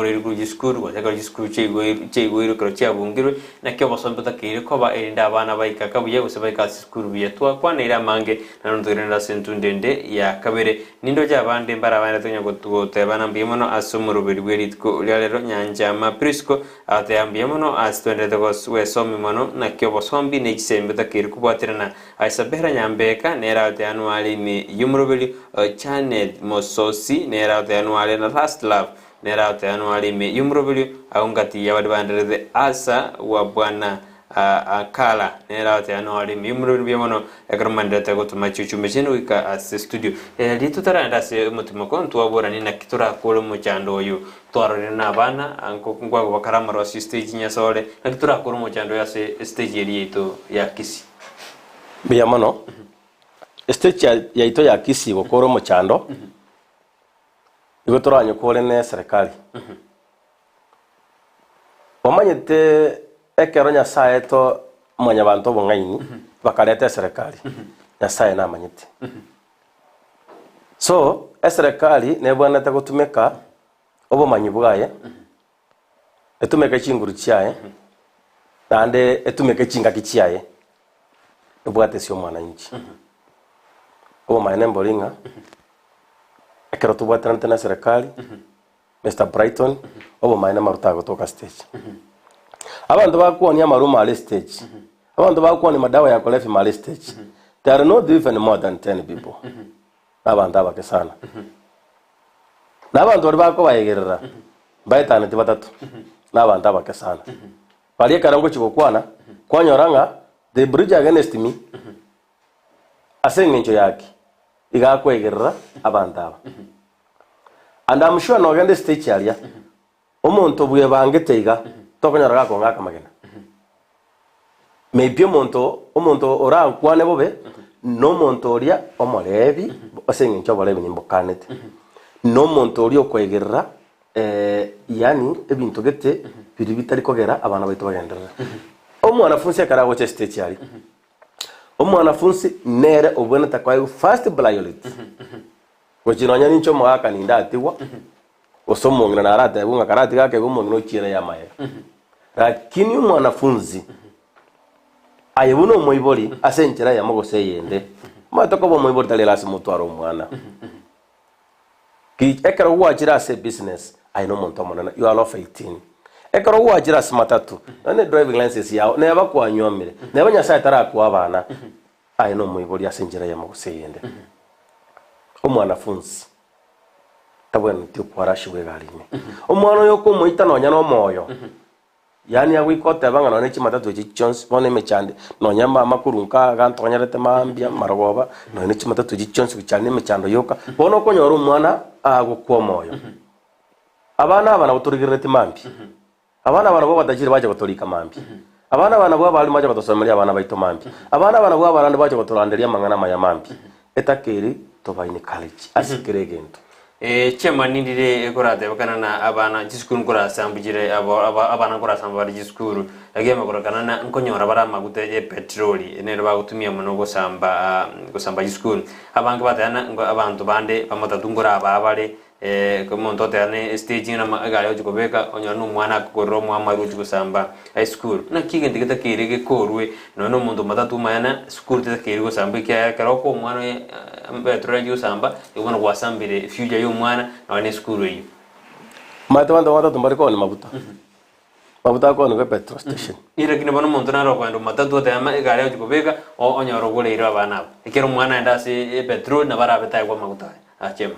B: iru school wa kero school cheigoiru kero chabungirwe na kyo bosombi takire ko ba erinda abana baikaka buye gusaba ka school buye twa kwana ira mange na ndo turenda sentu ndende ya kabere nindo jabande mbara abana tonya gutebana mbiemono asumurubiri bweritko lyalero nyanja maprisco ateyambiemono astwendete we somi mono na kyo bosombi ne kisembe takire kubwatirana aisabera nyambeka nera anuali mi yumurubiri channel mososi nera anuali na last love nera anuali mi yumurubiri aungati yabadbanderede asa wa bwana akala nera anuali mi yumurubiri biemono ekromandete gutuma chuchumechino wika as studio litutara ndase mutima kontu abora ni na kitura kolo muchando oyu twarore na bana anko ngwa bakarama ro stage nyasole na kitura kolo muchando ya stage yeto ya kisi
C: biyamano stage ya ito ya kisi gokoro muchando igo turanyo kole ne serikali wamanyete ekero nyasaye to manya bantu bongaini bakaleta serikali nyasaye na manyete so serikali ne bwana ta gutumeka obo manyi bwaye etumeka chinguru chiaye ande etumeka chinga kichiaye ebwate sio mwananchi obo maene mbolinga ekero tubwatana tena serikali Mr. Brighton obo maene maruta kutoka stage abantu bakuonia maruma ale stage abantu bakuonia madawa ya kolefi male stage there are not even more than 10 people abantu abake sana n'abantu bari bako bayegerera bayitana tibatatu n'abantu abake sana bali karango chikokwana kwanyoranga the bridge against me asengencho yake igakwegerera abantu aba and I'm sure no gende stage yalia omuntu buye bangeteiga tokonyoraga ko ngaka magena maybe omuntu orankwane bobe no muntu oria omorebi asengencho borebi nimbokanete no muntu oria okwegerera yani ebintu gete biri bitari kogera abana baito bagenderera omwanafunzi akarago che stage yali omwanafunzi nere obwena takwayo first priority gochinonya nincho mwaka ninda atiwa osomongina na arata bunga karati kake gumongino chira ya maye lakini mwanafunzi ayebuno moibori asenchera ya magose yende matoko bo moibori talela simutwaro mwana ki ekero wachira se business I know monto monana you are of 18 ekero wachira simatatu nane driving license yao ne abakwanyomire ne abanyasa itara kwa abana I know moibori asenchera ya magose yende omwanafunzi tabwene tikwarashi wegarime omwana yo ko moita nonya no moyo yani agwikote bangana ne chimatatu chichons bone mechande nonya mama kurunka gantonyarete mambia marogoba no ne chimatatu chichons bichane mechando yoka bono ko nyoro umwana agukwa moyo abana buturigirete mambi abana bo badajire baje guturika mambi abana bo bali maje batosomeria abana baito mambi abana bo barande baje guturanderia mangana maya mambi etakeri tobaine college asikiregento
B: chema nindire ekorate bakana na abana jiskuru kora sambujire abana kora sambari jiskuru agema kora kana na nkonyora barama gute petroli enero bagutumia muno gusamba jiskuru abanga batana abantu bande bamatadungura ababale como ntote ane stage na magari ojikobeka onyano mwana akoro mwamaru gusamba high school na kigende kitakirege korwe no muntu matatu mayana school kitakirege gusamba kya karoko mwana petroli gusamba ibona gwasambire future yo mwana na ne school yo matatu mbari ko ni mabuta ko ni petrol station ira kine bono muntu na roko ndo matatu atama igari ojikobeka onyoro goleira abana ikero mwana ndase petrol na barabeta kwa mabuta achema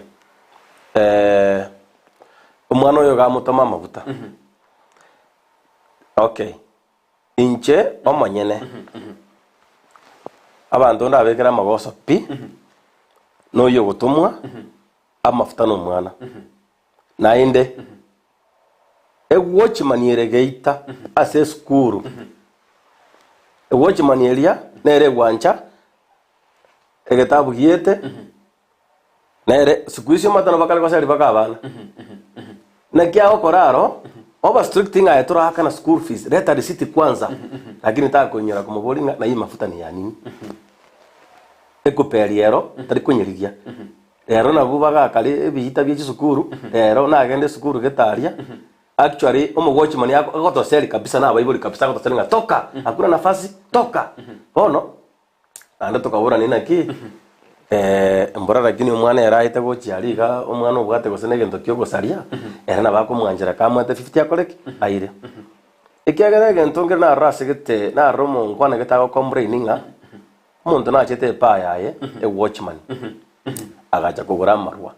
B: umwana oyo gamutoma amavuta okay inche omanyene abantu ndabekera amagoso pi noyo gutumwa amafuta no mwana nainde egwochi maniere geita ase skuru egwochi manieria nere gwancha egetabu giete
C: nere siku hizo matano bakali kwa sali bakabana na kia okoraro over stricting ayetura haka na school fees leta receipt kwanza lakini taka kunyera kumubolinga na hii mafuta ni ya nini ekuperi ero tari kunyirigia ero na bubaga kali bihita bye sukuru ero na agende sukuru getaria actually watchman yako agotoseli kabisa na bible kabisa agotoseli ngatoka hakuna nafasi toka bono anda tukabura nina ki mbora lakini umwana yaraite gochiariga umwana ubwate gosene gento kyo gosaria era na bako mwanjira kamwate 50 yakoreki aire ikiagere gento ngere na rasigete na romo nkwana getago complaininga umuntu nachete pa yaye watchman agacha kugura marwa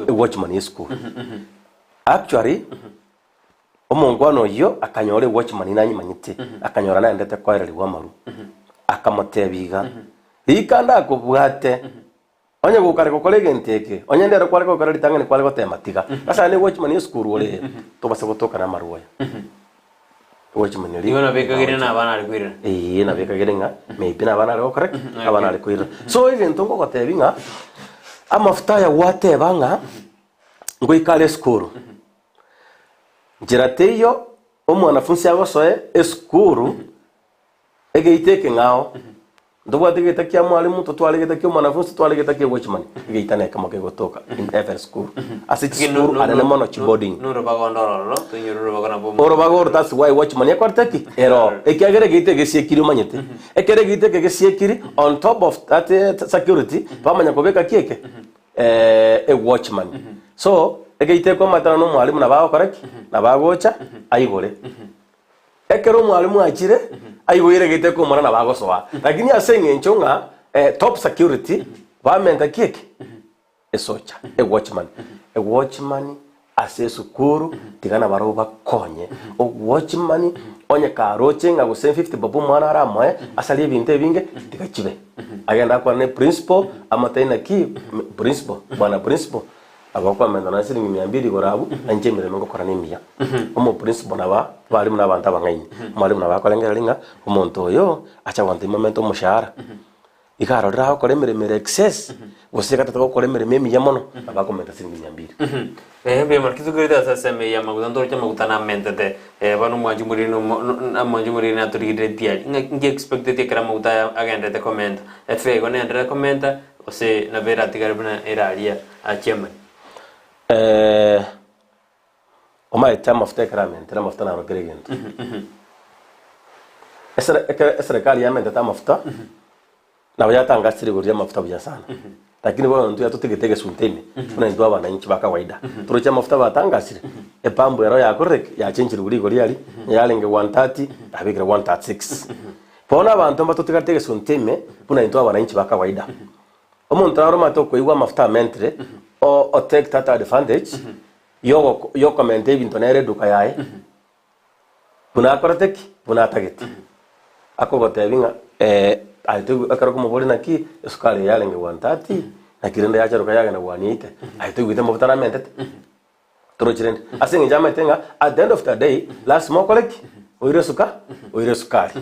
C: watchman is school actually omongwano yo akanyore watchman nanyi manyite akanyora na ndete kwairali wa maru akamotebiga ikanda kubwate onye gukare gukore genteke onye ndero kware gukare litangane kware gotematiga asa ni watchman is school ole to base gotoka na maruwa watchman ri
B: ngona bekagire na bana ari kwira
C: na bekagire nga maybe na bana ari correct abana ari kwira so even tongo gotebinga amafuta ya wate banga ngo ikale school njirateyo omwanafunzi agosoe eschool egeiteke ngao ndobwa tegeta kya mwalimu to twalegeta kya mwanafunzi twalegeta kya watchman egeitana kama ke gotoka in every school asit school ana mono chiboding
B: nuro bagondoro to nyuru bagona bombo
C: oro bagor that's why watchman yakwarteki ero ekiagere geiteke siekiri manyete ekere geiteke gesiekiri on top of that security pamanya kobeka kieke watchman so egeite kwa matana no mwalimu na bago correct na bagocha aigore ekero mwalimu achire aigore geite kwa mwana na bago soa lakini asenge nchonga top security bamenda kieke esocha watchman ase sukuru tigana baroba konye watchman onye karoche nga gose 50 babu mwana aramoe asali binte binge tigachibe agenda kwa ne principal amataina ki principal bwana principal agakwa menda na siringi 200 gorabu anjemere ngo korane miya omo principal naba bali muna banta bangaini mwalimu naba kolengera linga omonto yo acha wante momento mushahara ikaro raho koremere excess goseka tatako koremere memi yamono abakomenta siringi 200
B: be markizo gerida sasa me ya magudando cha magutana mente banu mwajumuri na turigire dia nge expected ekra maguta agenda te comment fe gone andre commenta ose na vera tigaribna eralia a chairman
C: oma etama of tekrament na mafuta na rogeregento serikali yamenda ta mafuta na wajatanga siri goria mafuta bya sana lakini wao ndio tutegetege sunteme tuna ndio wananchi ba kawaida turocha mafuta batangasire epambo yaro ya correct ya change ruguri goriali yalenge 130 abikira 136 pona abantu batutegatege sunteme tuna ndio wananchi ba kawaida omuntu aro matoko igwa mafuta mentre o take that advantage yo comment ibintu nere duka yae puna koroteki puna tageti akogotebinga aitu akaro kumubori naki esukari yalenge 130 na kirenda yacha ruka yaga na 180 aitu gwite mabutana mentete trochirende asinga jama tenga at the end of the day last mo collect oire sukari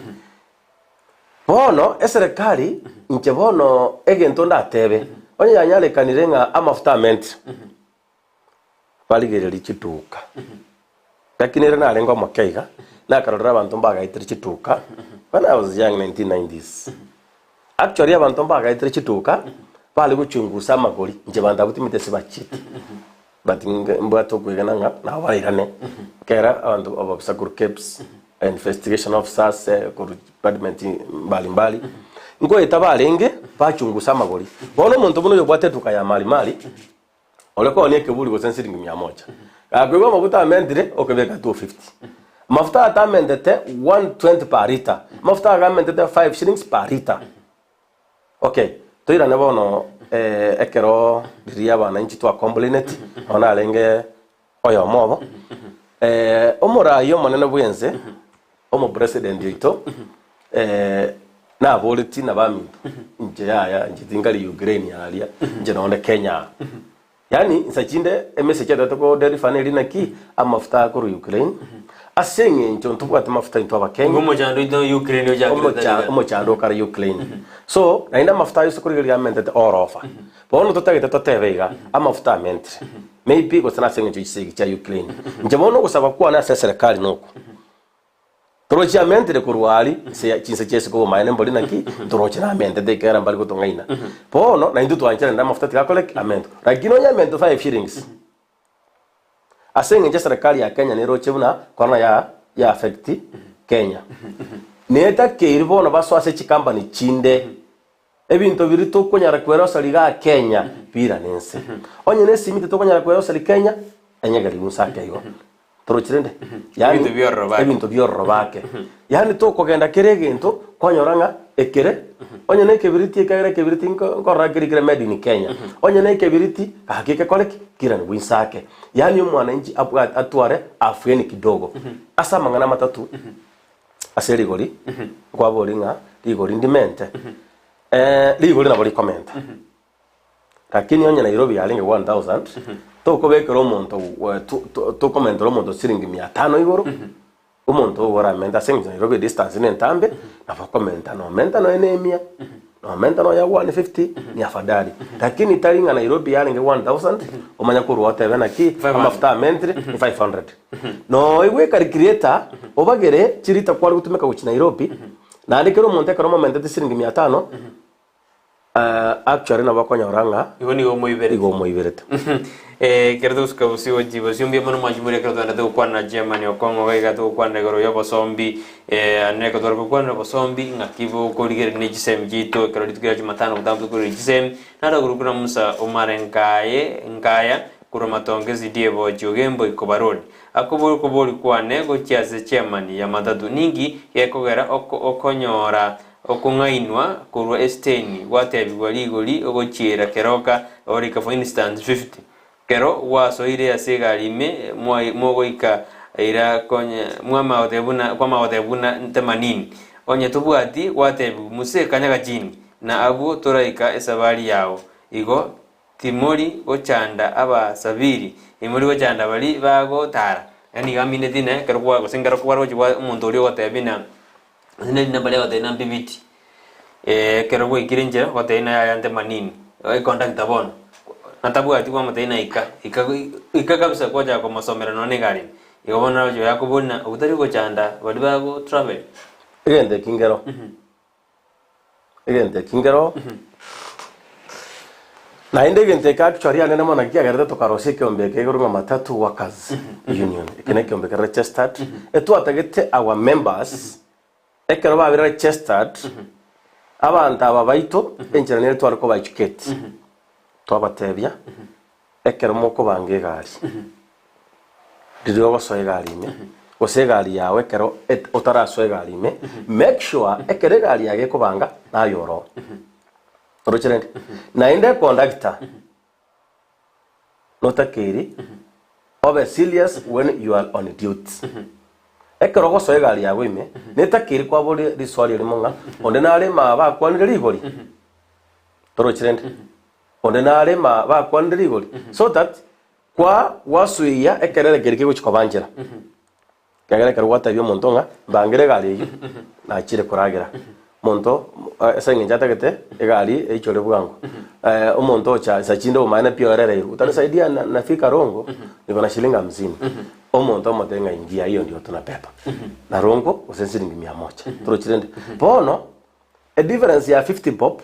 C: bono eserekari nche bono egento ndatebe onye yanyale kanirenga amafuta ment baligere lichituka lakini rena alengo makaiga na karora abantu mbagaitire chituka when I was young 1990s actually abantu mbagaitire chituka bali guchungusa amagori nje banda butimite sibachite but mbato kwegana na wairane kera abantu abasakuru caps investigation officers ku department mbali ngo itabalenge bachungusa amagori bono muntu muno yobwate tukaya mali oleko ni kebuli go sensiting 100 agwego mafuta amendire okebeka 250 mafuta atamendete 120 per liter mafuta agamendete 5 shillings per liter okay toira ne bono ekero diria bana inchi twa complainant ona alenge oyo mobo omora yo monene bwenze omo president yito na voliti na bami nje yaya njitingali Ukraine alia nje naone Kenya yani nsachinde message datoko deri faneli naki amafuta ko Ukraine asenge ncho ntubwate mafuta into abakenya
B: ngo mojando ito Ukraine oja
C: omochando kare Ukraine so naina mafuta yose kuri mente orofa bono totagete totebeiga amafuta amente maybe go sana asenge ncho isigi cha Ukraine nje bono gusaba kwa na serikali noko torochi amente de kurwali se chinse chese ko maine mboli naki torochi na amente de kera mbali kutongaina bono na indu twanchana na mafuta tikakole amente lakini onya mente 5 shillings asenge nje serikali ya Kenya ni roche buna kona ya affect Kenya neta keiribo na baso ase chikambani chinde ebinto biri to konyara kwera saliga Kenya pira nense onye nesi mite to konyara kwera sali Kenya enyagali musaka igo torochirende yani ebinto biorobake yani to kogenda keregento konyoranga ekere onye ne kebiriti ekere kebiriti ngora kirikire made in Kenya onye ne kebiriti hakike koleki kira ni winsake yani mwananchi atware afweni kidogo asa mangana matatu aseri gori kwa bolinga ligori ndimente ligori na boli comment lakini onye Nairobi yalinge 1000 to kobekero omonto to comment omonto siringi 500 igoro omonto wora menta sengi Nairobi distance ne ntambe na comment no menta no enemia no menta no ya 150 ni afadhali lakini taringa Nairobi yalinge 1000 omanya kurwa tebe na ki amafuta mentre 500 no iwe kari creator obagere chirita kwa gutumeka ku Nairobi na ndekero omonto karo moment siringi 500 actually na bakonya oranga igo moiberete
B: kerdos kabusi ojibo siumbi mano majimure kerdo na do kwana Germany okongo gaiga do kwana goro yobo sombi aneko dorko kwana yobo sombi ngakibo koligere ne jisem jito kerdo tukira jumatano budambu kuri jisem nada gurukuna musa ngaya kuro matongezi diebo jogembo ikobarodi akobori kobori kwane go chiaze chairman ya madadu ningi yekogera okonyora okungainwa kurwa esteni watebigwa ligoli ogochiera keroka orika for instance 50 kero wasoire asegalime mwogoika ira konya mwama otebuna kwa maotebuna 80 onye tubwati watebu muse kanyaga chini na abu toraika esabali yao igo timori ochanda aba sabiri imori ochanda bali bago tara yani gamine dine kero kwa gosengera kwa rojo umuntu uri otebina nina bale otena bibiti kero kwa ikirenje otena ya 80 contact abono natabwati kwa mutaina ika kabisa kwa jako masomera none gari igobona jo yakubona utari ko chanda bali bago travel
C: egende kingero na inde gente ka actually anene mona kia gareta to karose ke ombeke gorunga matatu workers union ekene ke ombeke registered etu atagete our members ekero ba registered abantu ababaito engineer to ariko ba educate twabatebya ekero moko bange gari ndiyo gosoe gari ime gose gari yawe kero otarasoe gari ime make sure ekere gari yage kubanga na yoro rocherende na inde conductor notakeri obe serious when you are on duty ekero gosoe gari yawe ime netakeri kwa boli riswali limonga onde nale maba kwanire ligori rocherende onde nale maba kwanire ligori so that kwa wasuya ekerere gerike guchikobanjira kagere karwata byo montonga bangere gari yo na chire kuragira monto esa nginjata gete egari eichore bwango omonto cha sachindo umana piorere utanisaidia nafika rongo niko na shilingi 50 omonto motenga ingia hiyo ndio tunapepa na rongo usensiringi 100 turochirende bono a difference ya 50 bob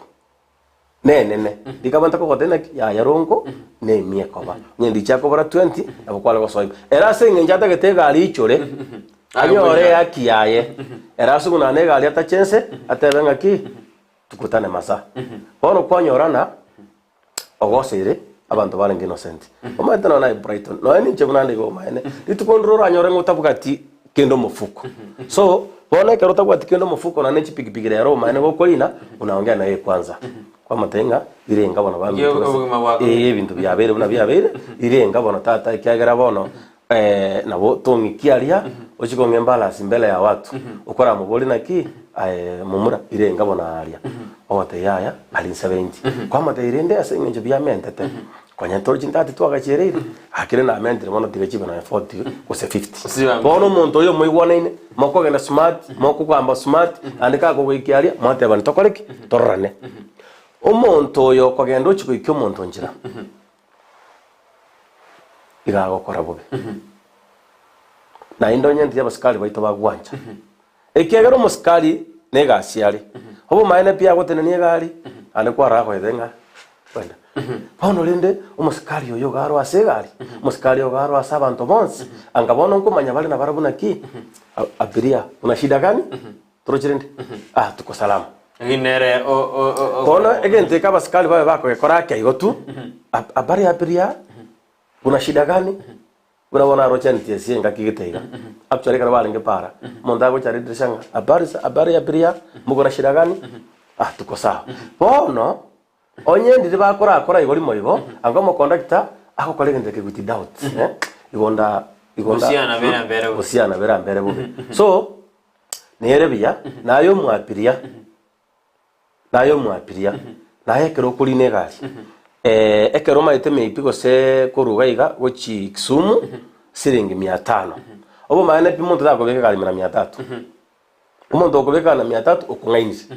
C: nene dikabanta ko tena ya rongo ne miekoba nyendi chako bara 20 abakwala go soiba era sengenjata gete gari ichore anyore akiaye era suguna ne gari atachense atebenga ki tukutane masa bono kwanyorana ogosire abantu barenga innocent omatana na Brighton no ni chebunande go maene ditukondrora anyore ngotabugati kendo mufuko so bono kerota kwa kendo mufuko na ne chipigipigi rero maene go kolina unaongea na yeye kwanza kwa matenga irenga bona bambi bintu byabere buna byabere irenga bona tata ikyagera bono nabo tongikiaria ochikonge balance mbele ya watu ukora muboli naki mumura irenga bona aria ote yaya ali 70 kwa mate irende asenje byamentete kwanyantoro chintati twagacherere akire na mente mono tigachiba na 40 kose 50
B: Siwa.
C: bono muntu yo moigwanaine moko genda smart moko kwamba smart andika ko gwikiaria mate bani tokoreki torrane omuntu yo kwagenda uchikuikyo muntu njira igagokora bobe na indo nyenti y'abasikali baito bagwanja ekiagero musikali negasiari obo maene pia gotenenia gari ane kwara ko edenga wenda bono rinde umusikali oyo garo asegari umusikali oyo garo asabanto bonse angabona nkumanya bali na barabuna ki abiria una shida gani turojirinde tuko salama
B: nginere
C: bono egente kabasikali babe bako gekora kaigotu abari abiria una shida gani unabona rochenti esienga kigiteiga actually kana balinge para monda go chari drishanga abari abiria mugora shida gani tuko sawa bono onye ndi bakora igori moigo angomo conductor ako kolege ndeke guti doubt igonda usiana bera mbere bube so nerebia nayo mwapiria naye kero kuri negari ekero maite meipigo se kuruga iga gochi Kisumu siringi 500 obo maana pi muntu dako beka gari 300 umuntu okobeka na 300 okungainisi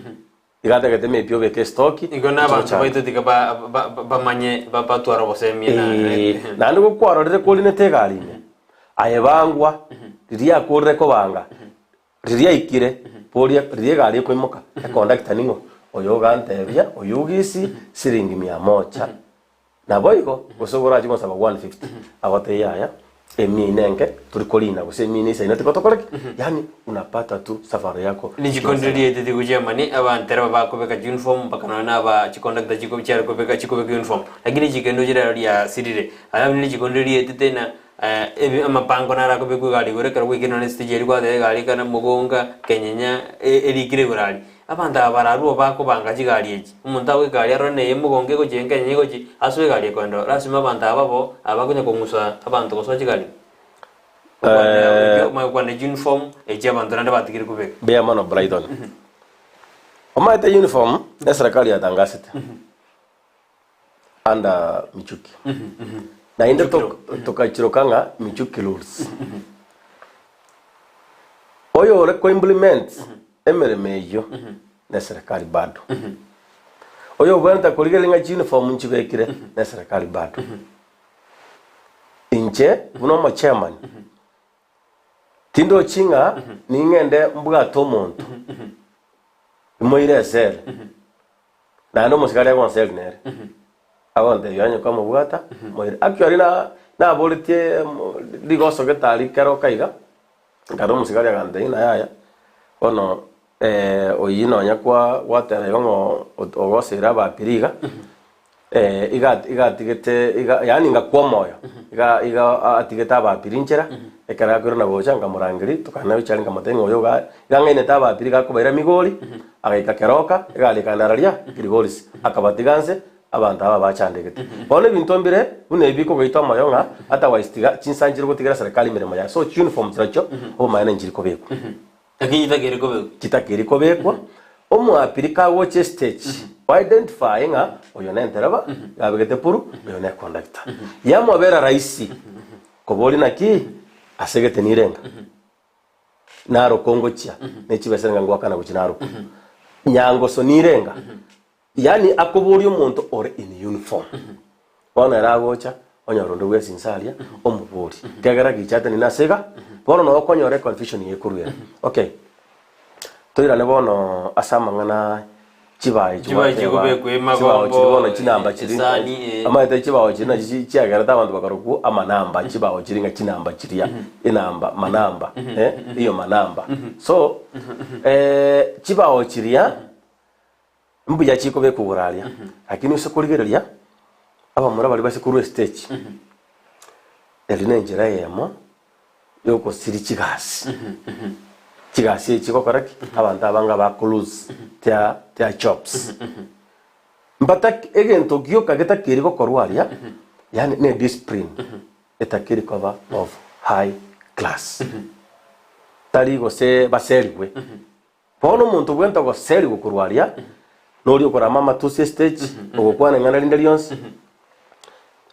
C: igata gete meipio beke stock
B: igona abantu baito tika ba manye ba patwara bose mina
C: na ndo kwarorere kuri ne tegari ne aye bangwa riria kurre ko banga riria ikire poria riria gari ko imoka e conductor ningo oyo gantebia oyugisi siringi 100 na boigo gusogora chimo saba 150 agote yaya eminenge tulikolina guse mini isa ina tikotokoreki yani unapata tu safari yako
B: ni chikondiri ete kujamani abantera bakobeka uniform bakana na ba chikonductor chiko chara kobeka uniform lakini chikendo jira ya sirire ala ni chikondiri ete tena amapango nara kobeku gali gore karo wikino ne stage eri kwa de gali kana mugonga kenyenya erikire gorali abanda bararuo bako banga jigali eji umuntu we gali arone yemugonge ko jenga nyego ji aswe gali kondo rasima banda ababo abakunya kongusa abantu koso jigali kwa ne uniform eji abantu nanda batikire kubeka
C: be amano Brighton omaite uniform ya serikali ya tangasite anda Michuki na inde tukachirokanga Michuki rules oyo ko implement emere meyo na serikali bado oyo bwanta kuligelinga uniform nchibekire na serikali bado inche buno ma chairman tindo chinga ningende mbuga to muntu moire sel na ndo musikali ya konsel nere awonde yanyo kama bwata moire actually na bolitie digoso getali kero kaiga ngaro musikali agande ina yaya ono oyino nyakwa watera yongo ogosera bapiriga igatigete yani ngakwa moyo iga atigeta bapirinchera ekara kuri na gocha ngamurangiri tukana bichari ngamatengo oyo gangaine tabapiriga kubaira migori agaika keroka igalikanararia kirigoris akabatiganse abantu aba bachandegete bone bintu mbere bune biko goita mayonga ata waistiga chinsanjiro gotigera serikali miremo ya so uniform tracho o mayana njiri kobeko kitakiri kobekwa omwapirika woche stage identifying oyo nenteraba yabegete puru oyo ne conductor yamobera raisi koboli naki asegete nirenga naro kongochia nechibesenga ngwakana guchinaro nyango so nirenga yani akobori omuntu ore in uniform wana ragocha onyarondo gwe sinsalia omubori kagara gichate ni nasega bono no konyore confusion yekuruya okay toira ne bono asama ngana chibaye
B: chibaye kwe magombo
C: bono chinamba chiri amaite chibaye china chiagara tabantu bakaruku amanamba chibaye chiringa chinamba chiria inamba manamba iyo manamba so chibaye chiria mbuya chiko be kuguralia lakini usokurigereria aba mura bali basikuru stage eline njira yemo yoko siri chigasi chiko koraki abantu abanga ba close tia jobs mbata egento gyoka geta kiriko korwaria yani ne discipline etakiri cover of high class tari go se baserwe pono muntu gwenta go seri go kurwaria nori okora mama to stage ogokwana ngana lindalions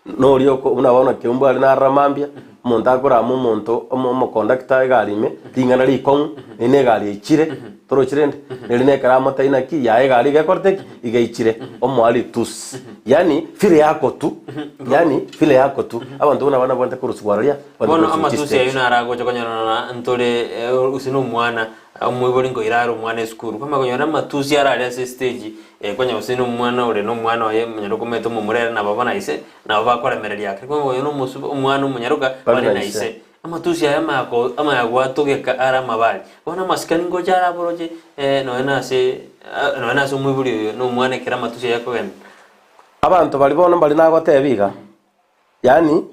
C: no rioko unabona kiumba ari na ramambia umuntu akora mu muntu mu conductor garime tingana ri kon ine gari ikire toro chirende ne kara mata ina ki ya gari ga korte igaichire omwali tus yani file yako tu abantu unabona bonte kuruswaria
B: bono amatusi ayuna arago chokonyana ntole usino mwana umwibori ngo iraro mwana skuru kama konyana matusi arari ase stage konya usino mwana ure no mwana waye munyaruko meto mu murera na baba naise na baba koremereri yake kwa yono musu umwana munyaruka bari naise amatusi aya ama yagwatogeka ara mabali bona maskani ngo jara boroje no ena se umwibori no mwana kera matusi yako gen
C: abantu bali bona bali nagotebiga yani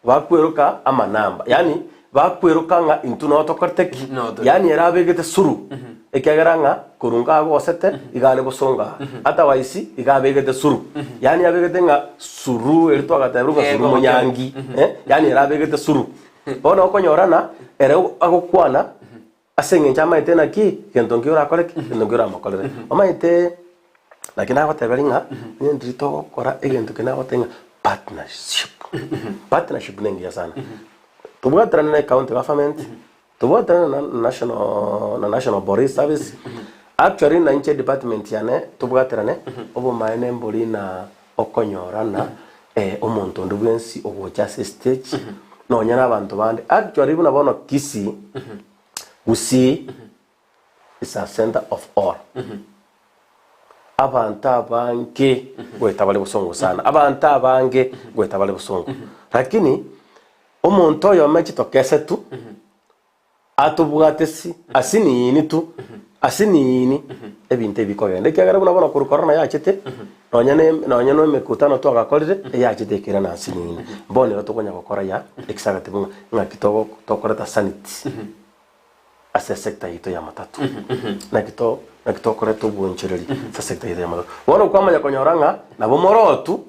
C: bakweruka amanamba yani bakweruka nga intuno otokorteki yani erabegete suru ekegeranga kurunga gosete igale bosonga otherwise igabegete suru yani abegete nga suru erito agatabruka suru munyangi yani erabegete suru bona okonyorana ere agokwana asenge chama itena ki kentonki ora koreki kentonki ora makolere omaite lakini agotabelinga ndrito kora egento kena gotenga partnership nengi sana tubuatrana na county government tubuatrana na national border service actually na inche department yane tubuatrana obo maene mboli na okonyorana omuntu ndubwensi obocha stage no nyana abantu bande actually buna bono Kisii Gusii is a center of all abantu abange gwetabale busongo sana abantu abange gwetabale busongo lakini omuntu oyo mechitokese tu atubwatesi asinini tu asinini ebinte bikogende kyagara buna kurukorana yachite nonyane mekutano to agakorire yachite kira na asinini mbone rotokonya gukora ya executive ngakitogo tokoreta sanity ase sector ito ya matatu nakito koreto bwonchereri sa sector ito ya matatu wono kwamanya konyoranga nabo morotu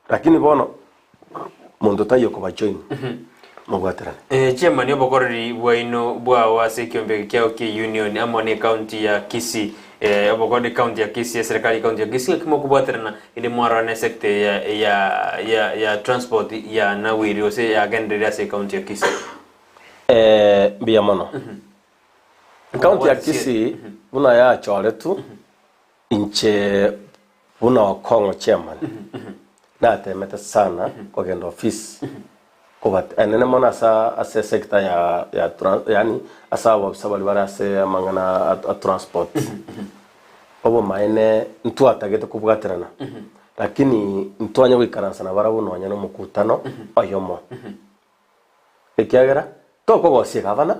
C: lakini bono mundo tayo ko bajoin mugwaterana
B: chairman yo bokoreri bwaino bwa wase kiombe kyao ki union amone county ya Kisii obokode county ya Kisii serikali county ya Kisii kimo kubwaterana ile mwarane sector ya transport ya nawiri ose ya gendera se county ya Kisii
C: biya mono county ya Kisii buna ya choretu inche buna okongo chairman na temeta sana kwa gendo office kwa enene mona asa sector ya yani asa wabsabali bara ase mangana transport obo maene ntu atagete kubwaterana lakini ntu anya wikaransa na bara buno anya no mukutano oyomo ekiagera toko gosie gavana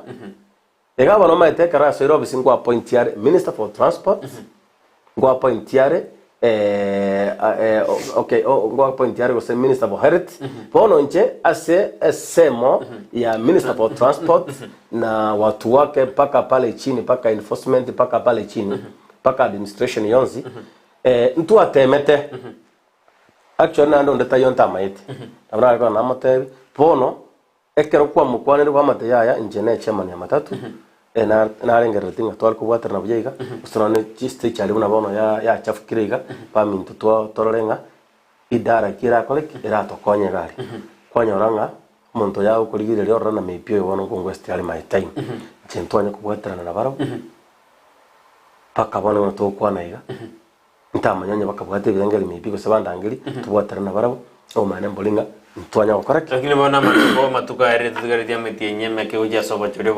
C: egavana maite kara so office ngo appoint yare minister for transport ngo appoint yare ngo appoint yare go minister for health bono nche ase semo ya minister for transport na watu wake paka pale chini paka enforcement paka pale chini paka administration yonzi ntu atemete actually nando ndeta yonta maite abana ko na motebi bono ekero kwa mukwanire kwa mate yaya njene chairman ya matatu na rengera tinga twal ko water na bujaiga usonane chiste cyali buna bono ya chafukirega pa mintu tororenga idara kira kolek ira to konye gari kwanyoranga muntu ya ukurigire ryo na mepio yono ko west yali my time chentonya ko water na baro paka bono to kwana iga ntamanyanya bakabwate birengeri mepio sebandangiri to water na baro o mane mbolinga ntwanya okoreke
B: lakini bona matuko matukaire tugaretia metinye meke uja sobo churi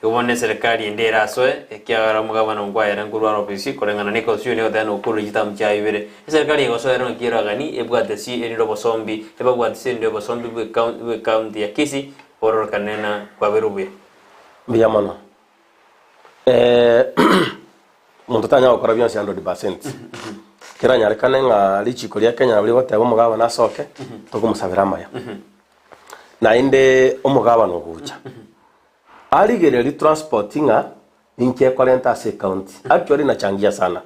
B: bonne serikali ndera soe ekiara mugabana ngwaira ngurwa ofisi korengana niko sio ne odano okuru jitamcha ibere serikali gosoera nkira gani ebwate si eriro bosombi ebagwate si ndio bosombi we county ya Kisii oror kanena kwa berubye
C: biyamano muntu tanya okora byansi 100% kira nyare kanenga lichi kolia Kenya bali bote abo mugaba nasoke tokumusabira maya na inde omugaba no gucha aligereri transportinga inke 40 account actually nachangia sana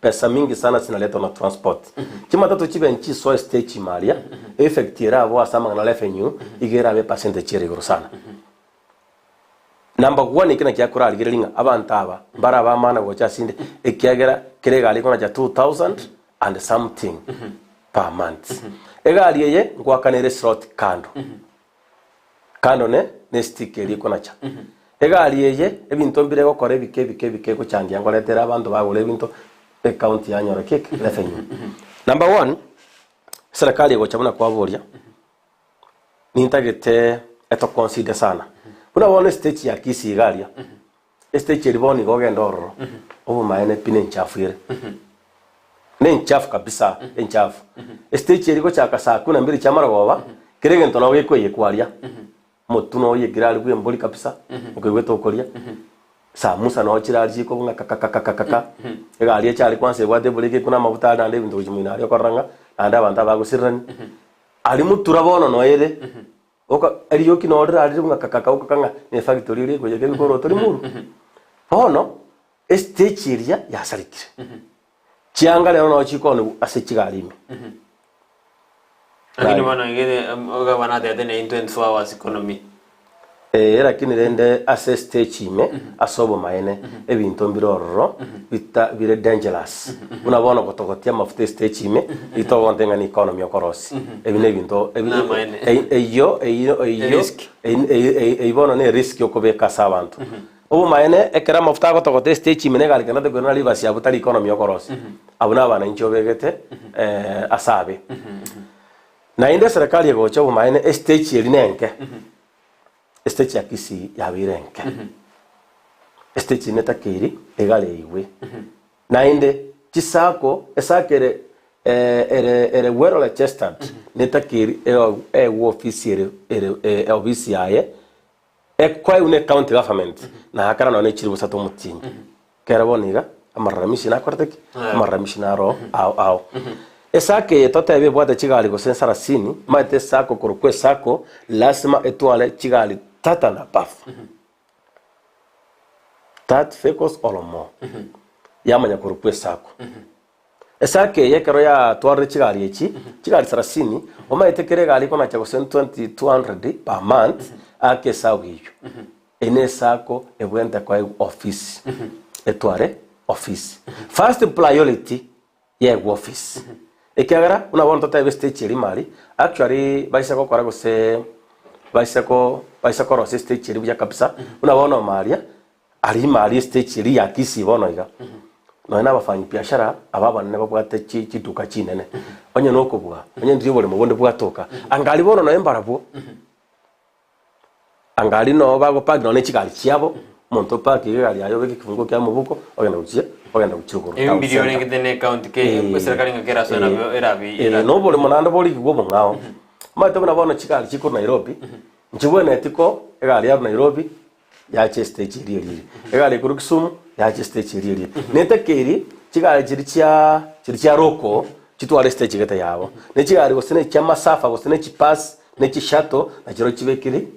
C: pesa mingi sana sinaleta na transport kima tatu chibe nchi so stage maria effectira abo asama na revenue igera be percentage rigoro sana number 1 ikina kyakura aligereringa abantaba bara bamana gocha sinde ekyagera kirega aliko na 2000 and something per month. Egari eye ngwakanire slot kando. Kando ne stick eri konacha. Egari eye ebinto mbire gukora bike guchangia ngoretera abantu bagure ebinto account yanyora kick revenue. Number 1, serikali igochamuna kwaboria. Nintagete eto consider sana. Una stage ya Kisii Igaria. Stage riboni gogenda ororo. Obu maene pine nchafuire. Ne nchafu kabisa, nchafu. Stage riko chaka saa 12 chamara goba. Kirege ntono gikwiye kwaria. Mutuno yigirari gwe mboli kabisa. Ukigweta ukoria. Saa musa no chirari ko bunga kakakakaka. Igaria cyari kwanse bwate bulike kuna mabuta ndande bintu jimina ari koranga. Anda banta bagusirani. Ali mutura bono no yede. Oka ariyo kino order ari bunga kakaka kanga ne factory ri ko yeke ko rotori muru. Bono stage area ya sarikire. Chianga le no chiko no ase chigarimi.
B: Lakini bana ngene oga bana de in 24 hours economy.
C: Lakini rende ase stage ime asobo maene ebinto mbirororo bire dangerous. Unabona gotogotia mafuta stage ime itogontenga ni economy okorosi. Ebine binto eibona ne risk okobeka sabantu. Obu maene ekera mafuta gotogotia stage ime ne galikana de gona libasi ya butali economy okorosi. Abuna bana inchobegete asabe. Na inde serikali egocha obu maene stage eri nenke. Stage ya Kisii ya birenke. Stage neta kiri egale iwe. Na inde chisako esakere ere wero la chestant neta kiri office office yae kwa une county government na hakara no ne chiribu sato mutinyi. Kera boniga amaramishi na korteki amaramishi na ro au. Esake totebe bwate chigali go sensara sini mate sako kurukwe sako lasima etwale chigali tata na paf. Tat fekos olomo. Yamanya kurukwe sako. Esake yekero ya tware chigali echi chigali sarasini oma etekere gali kona chago 2200 per month ake sawiyo. Ene sako ebwenta kwa office. Etware office. First priority ye office. Ekiagara una bonto ta stage eri mali actually baisa ko kora gose baisa ko ro stage eri ya kabisa una bono malia ali mali stage eri ya Kisii bono iga no na bafanyi biashara ababa ne babwate chiduka chinene onye no kubuga onye ndiyo bole mubonde bwatoka angali bono no embarabu angali no bago pag no ne chigali chiabo monto pa ki gali ayo beki kifungo kya mubuko ogenda uchiro
B: Video ne kitene account ke serikali ngakera sana erabi
C: no bole monanda boli kigobo ngao mate bana bona chigali chiko Nairobi nchibona etiko egali ya Nairobi ya stage iri egali kuru Kisumu ya stage iri nete keri chigali chirichia roko chitwale stage geta yabo ne chigali gosene cha masafa gosene chipass ne chishato na chiro chibekiri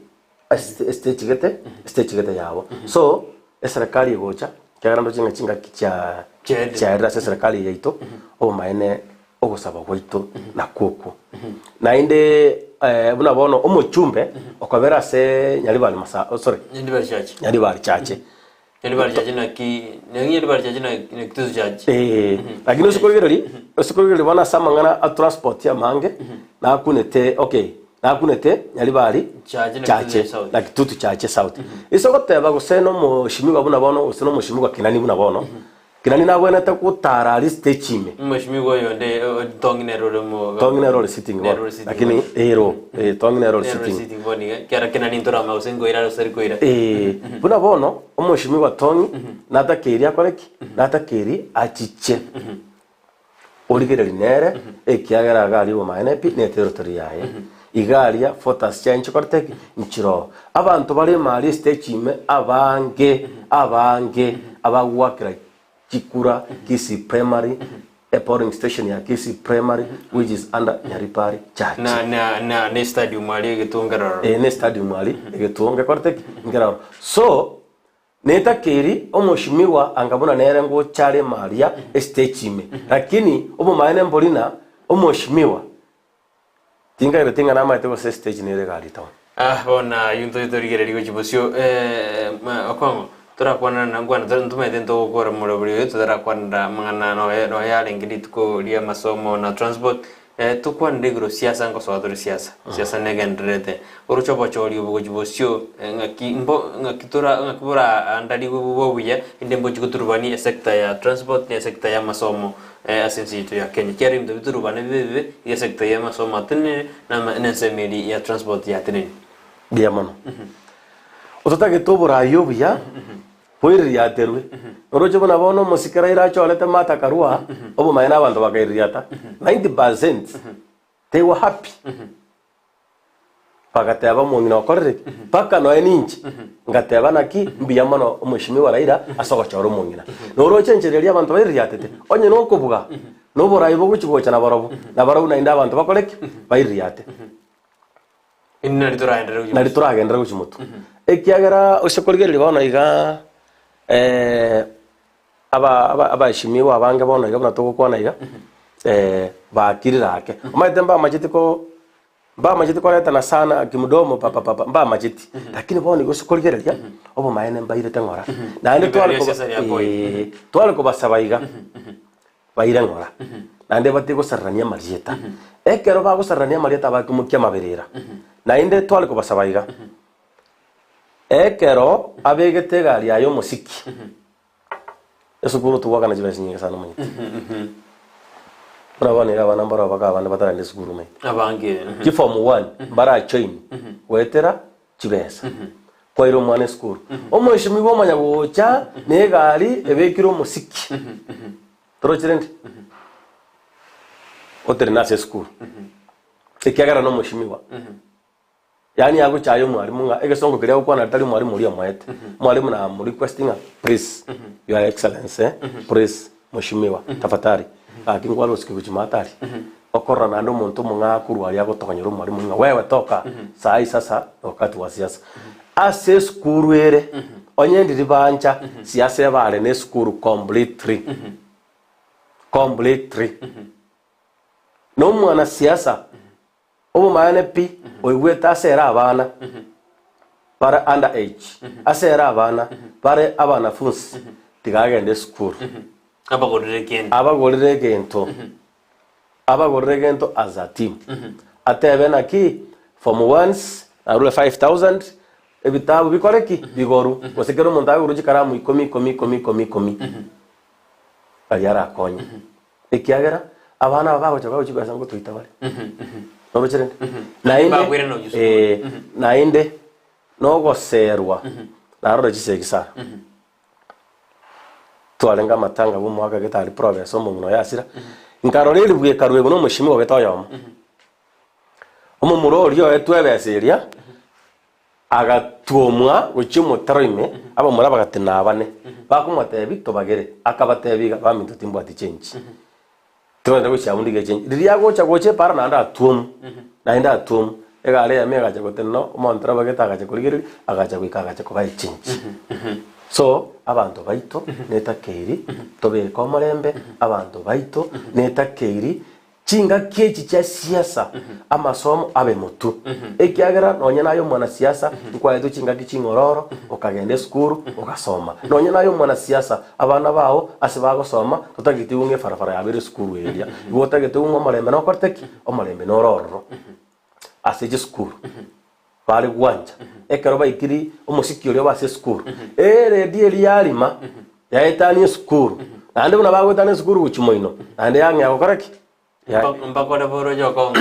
C: stage geta yabo so serikali gocha kyarando chinga cha era serikali yaito o maene ogosaba gwaito na koko na inde buna bono omuchumbe okabera se nyalibali masa nyalibali chache
B: na kituzu chache
C: lakini usikorigeri bana samangana a transport ya mange na kunete na kunete nyalibali chache na kitutu chache south isokoteba guseno mushimigwa buna bono useno mushimigwa kinani buna bono kinani nabwene ta kutara ali stage ime
B: mushimigwa yonde
C: tongne role sitting lakini tongne role sitting
B: boni kera kinani ntora ma usengo ira sariko ira
C: buna bono umushimigwa tongi nata keri akoreki nata keri achiche oligere nere ekiagara gali wo maene pi ne territory yae igaria fotas change korteki nchiro abantu bali mali stage ime abange abagwakira Chikura Kisii Primary a pouring station ya Kisii Primary which is under Nyaribari Church
B: na stadium ali getungararo
C: ne stadium ali getunga korteki ngararo so neta keri omushimiwa angabona nere ngo chale maria stage ime lakini obo maene mbolina omushimiwa tinga na maite go stage nere gali tawo
B: bona yunto itorigere ligo chibosio okwango tora kwana na ngwana ntumete ndo gukora muri buri turakwana mangana no yale ngiditko lia masomo na transport tukwa ndigro siasa ngo so siasa negendrete urucho bochori ubugibosio ngakibura andali bubuya inde mbochikuturubani sector ya transport ne sector ya masomo asensitu ya Kenya keri mdo biturubane bibe ya sector ya masomo atene na nensemeli ya transport ya atene
C: diamono utotake tobura yobuya poiri ya terwe urucho bona bono musikira iracho alete mata karua obo maina abantu bakairiata 90% they were happy pakateba mungina okorere paka no eninchi ngateba naki mbiyamono umushimi wa Raila asogochora mungina noro chenjereria abantu bairiatete onye no kubuga no borai boguchigocha na barabu na inda abantu bakoreke bairiate
B: inna
C: lituragendera guchimutu ekiagera ushikorigerire bono iga abashimiwa abange bono iga buna tugukwana iga bakirirake umaite mba majiti leta na sana kimudomo papa mba majiti lakini bono igo shikorigereria obo maene mbairete ngora nande twale ko basabaiga baire ngora nande batigo sarrania marieta ekero bago sarrania marieta bakumukia maberera nainde twale ko basabaiga ekero abegete gari ayo musiki esukuru tuwaga na jibesi nyinga sana manyiti Bravo ga bana mbara baga bana batara ndi sukuru mai
B: abange
C: ki form 1 bara chain wetera jibesa kwairo mwane sukuru omushimi bo manya bocha ne gari ebekiro musiki trochirende otere nase sukuru ekiagara no mushimiwa yani yago chayo mwalimu nga egesongo kire uko na tali mwalimu uri amwete mwalimu na mu requesting please your excellence please mushimiwa tafadhali akingwalo siku chimatari okora na ndo muntu munga kurwali agotokanyira mwalimu nga wewe toka sai sasa wakati wa siasa ase skuru ere onye ndiri banja siasa bale ne skuru completely no mwana siasa obo maane pi oigweta asera abana para under age asera abana para abana funsi tigagende skuru abagorere gento as a team atebe na ki from once arule 5000 ebitabu bikoreki bigoru gosekero montago uruji karamu 10 ayara konye ekiagera abana babago chibasa ngo tuitabare noruchere nainde no goserwa narore chisegisa twalenga matanga bo mwaka getari province omuno yasira nkaroreri bwe karwego no mushimi wa betoyo omumurori yo etwebeseria agatuomwa guchimo tarime aba muraba gatina bane bakumotebi tobagere akabatebiga baminto timbo ati change twende guchamundi ge change riria goche para na nda tuom na nda tuom egale ya mega cha goteno montra bageta gacha kurigeri agacha gwikaga ko bai change so abantu baito neta keiri tobe ko marembe abantu baito neta keiri chinga kechi cha siasa amasomo abe mutu ekiagera nonya nayo mwana siasa kwa edo chinga kichingororo okagende skuru okasoma nonya nayo mwana siasa abana bao asibago soma tutagiti unge farafara ya bere skuru elia gotagete ungo marembe no korteki o marembe no roro aseje skuru pale gwanja ekero baikiri omusiki oli base skuru ere die yarima ya etani skuru nande buna bagotani skuru uchimoino nande yange akokoraki
B: mbakora boro joko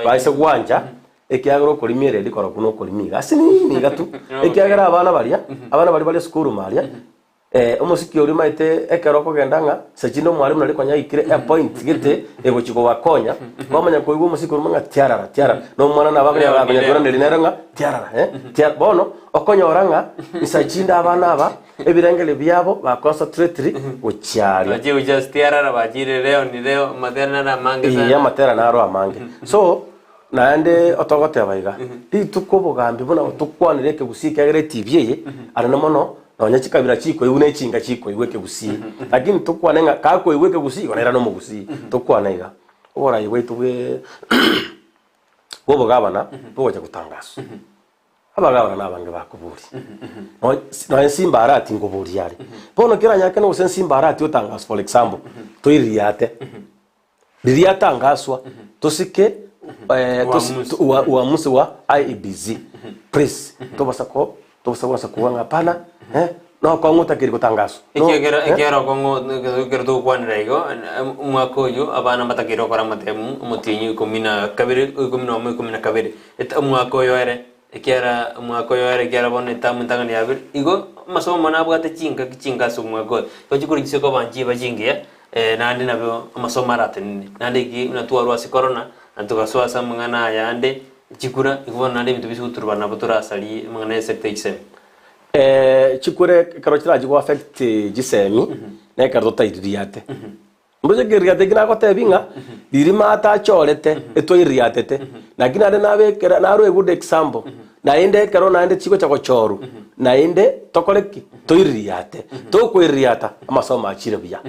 C: baise gwanja ekiagero kolimire dikora kuno kolimiga asini ni gatu ekiagera abana bali skuru maria omusiki oli maite ekero kogendanga sechindo mwalimu nali konya ikire a point gete egochiko bakonya bamanya koigo omusiki oli manga tiarara no mwana na bagya baganya kora ndelinera tiara bono okonya oranga isachinda abana aba ebirengele byabo ba concentrate uchiari
B: baje just tiarara bajire leo matera na mange
C: sana ya matera na ro amange so naende otogote abaiga itukobogambi bona tukwanireke gusika gere TV ye arana mono nonya chikabira chiko iune chinga chiko iweke gusi lakini tukwanenga kako iweke gusi onera no mugusi tukwanaiga ora iwetu we bobo gabana bobo cha kutangaso abagabana nabange bakuburi no Simba arati ngoburi yari bono kira nyake no Simba arati utangaso for example toiriate ririatangaswa tusike uamuzi wa IEBC please tubasa kuanga pana no kongo takiri kutangaso
B: ikera kongo kerto kwanira igo mwako yo abana matakiro kora matemu mutinyi 12 mwako yo ere ikera mwako yo ere ikera bone tamutanga ni abir igo masomo manabwate chinga so mwako to chikuri kiseko banji bajingia nandi nabyo amasomo aratenini nandi ki natwarwa si corona antukaswasa mungana yande chikura igobona nandi bitu bisuturubana buturasali mungana sector XM
C: chikure karo chiraji go affect jisemi ne karo taiririate mboje giriate gina ko tebinga dirima ata chorete eto iriatete na gina na bekera na ro a good example na inde karo na inde chiko chako choru na inde tokoleki to iriate to ko iriata amasomo achire bya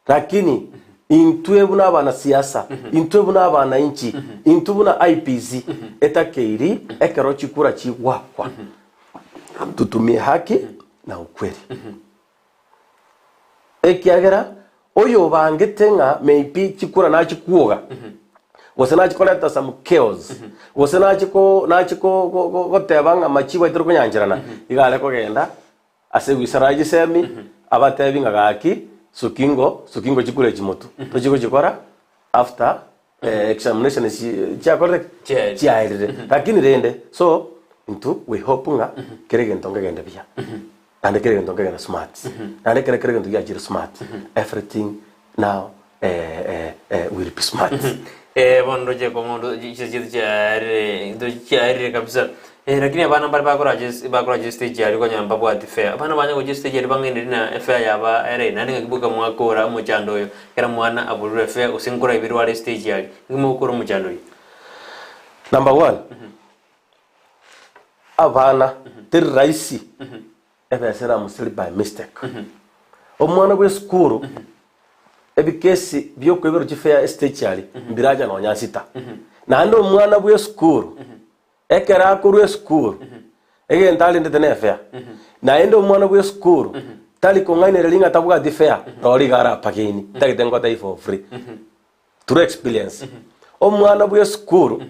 C: lakini intwe buna bana siasa intwe buna bana inchi intwe buna IPC etakeiri ekaro chikura chiwakwa tutumie haki na ukweli ekiagera oyo bangetenga maybe chikura na chikuoga wasana chikoleta some chaos wasana chiko gotebanga machiwa ituru kunyanjirana igale ko genda ase wisaraji semi abatebinga gaki sukingo chikure chimoto to chiko chikora after examination chia correct chia lakini rende so into we hope nga kerege ntonga genda bia and kerege ntonga genda smart and kerege ntonga ajira smart everything now will be smart
B: bondo je komondo chiare kabisa lakini abana bali bakora stage yali kwa nyamba bwa fair abana banya ko stage yali bangende na fair yaba ere nandi ngakibuka mwakora muchando yo kera mwana abulure fair usinkora ibiri wale stage yali ngimo ukora muchando yo
C: number 1 abana tiri raisi ebesera musili by mistake omwana gwe skuru ebikesi byo kwebero chifea stage yali mbiraja no nyasita nando omwana gwe skuru ekera akuru skuru ege ndali ndene fair na endo omwana gwe skuru tali kongaine relinga tabuga di fair roli gara pakini tagitengo tai for free through experience omwana gwe skuru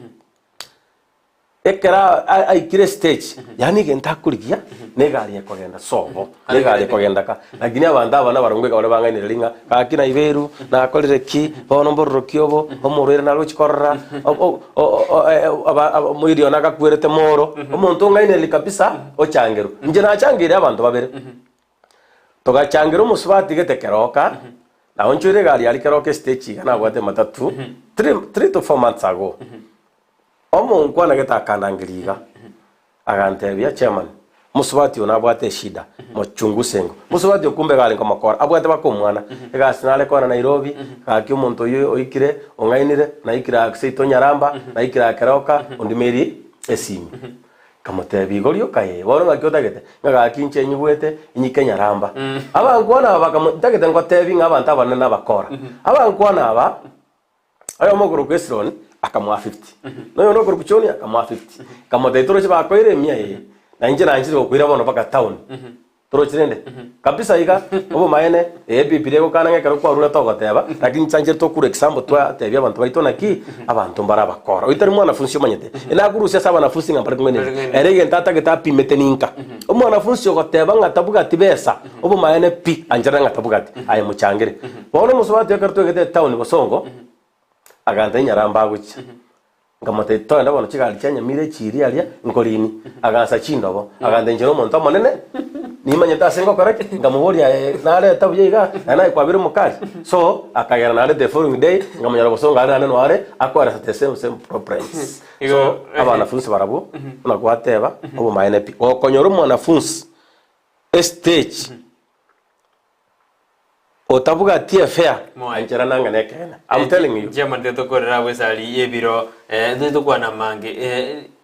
C: ekera aikire stage yani genta kurikia negali yakogenda sobo negali yakogenda ka lakini abanda abana barongweka bale bangaine linga kakina iberu na akolire ki bono mborro kiobo omurere na ruchikorra muirio naka kwerete moro omuntu ngaine likapisa ochangeru nje na changire abantu babere toga changero musubati getekeroka na onchire gali alikeroke stage kana gwate matatu 3 to 4 months ago omuntu anageta kanangiriga agantebia chairman musubati onabwate shida mochungusengo musubati okumbe gale ngomakora abwate bakomwana egasinale kora Nairobi kaki omuntu yo oikire ongainire na ikira akseito nyaramba na ikira keroka ondimeri esimi kamotebi gorio kae bono ngakiotagete ngagaki nchenyi gwete inyike nyaramba abangwana bakamutagete ngotebi ngabanta bana nabakora abangwana aba ayo moguru question akamwa 50 no no kurukuchoni akamwa 50 kama daitoro chiba koire mia ye na nje okwira bono paka town toro chirende kabisa iga obo maene bibire ko kana ngekero kwa rura to goteba lakini chanje to kuru example twa tebya abantu baitona ki abantu mbara bakora uitari mwana funsi manyete ina kurusia saba na funsi ngapare kumene erege ntata geta pimete ninka omwana funsi goteba ngatabuga tibesa obo maene pi anjara ngatabuga aye muchangire bono musubati yakarto gete town bosongo aganta nyaramba gucha ngamate to ndabona chigali cyanya mire chiri alia nkolini agansa chindobo aganta njero monto monene nimanye tasengo correct ngamuboria nale tabuyiga na kwabira mukali so akagera nale the following day ngamanya bosonga nane noare akwara the same problems so abana funsi barabo na kwateba obo maene pi okonyoro mwana funsi stage otabuga tie fair anjera nanga nekena I'm telling you
B: jema ndeto korera wesali ebiro ndeto kwa na mange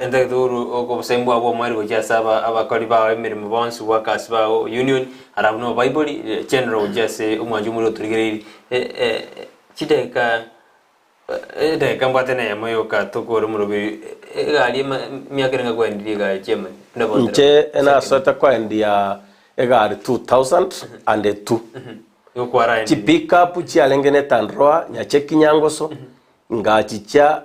B: ndeduru okosembu abo mwari goja saba abakori ba emirimo bonse workers ba union arabno bible general jase umwanju muri oturigeri chiteka deka mbate na moyo ka tokoro murobi gali miakerenga kwa ndiga jema
C: nche ena sota kwa ndia egari 2002
B: yokwara
C: chi pick up chi alengene tandroa nyacheki nyangoso ngachicha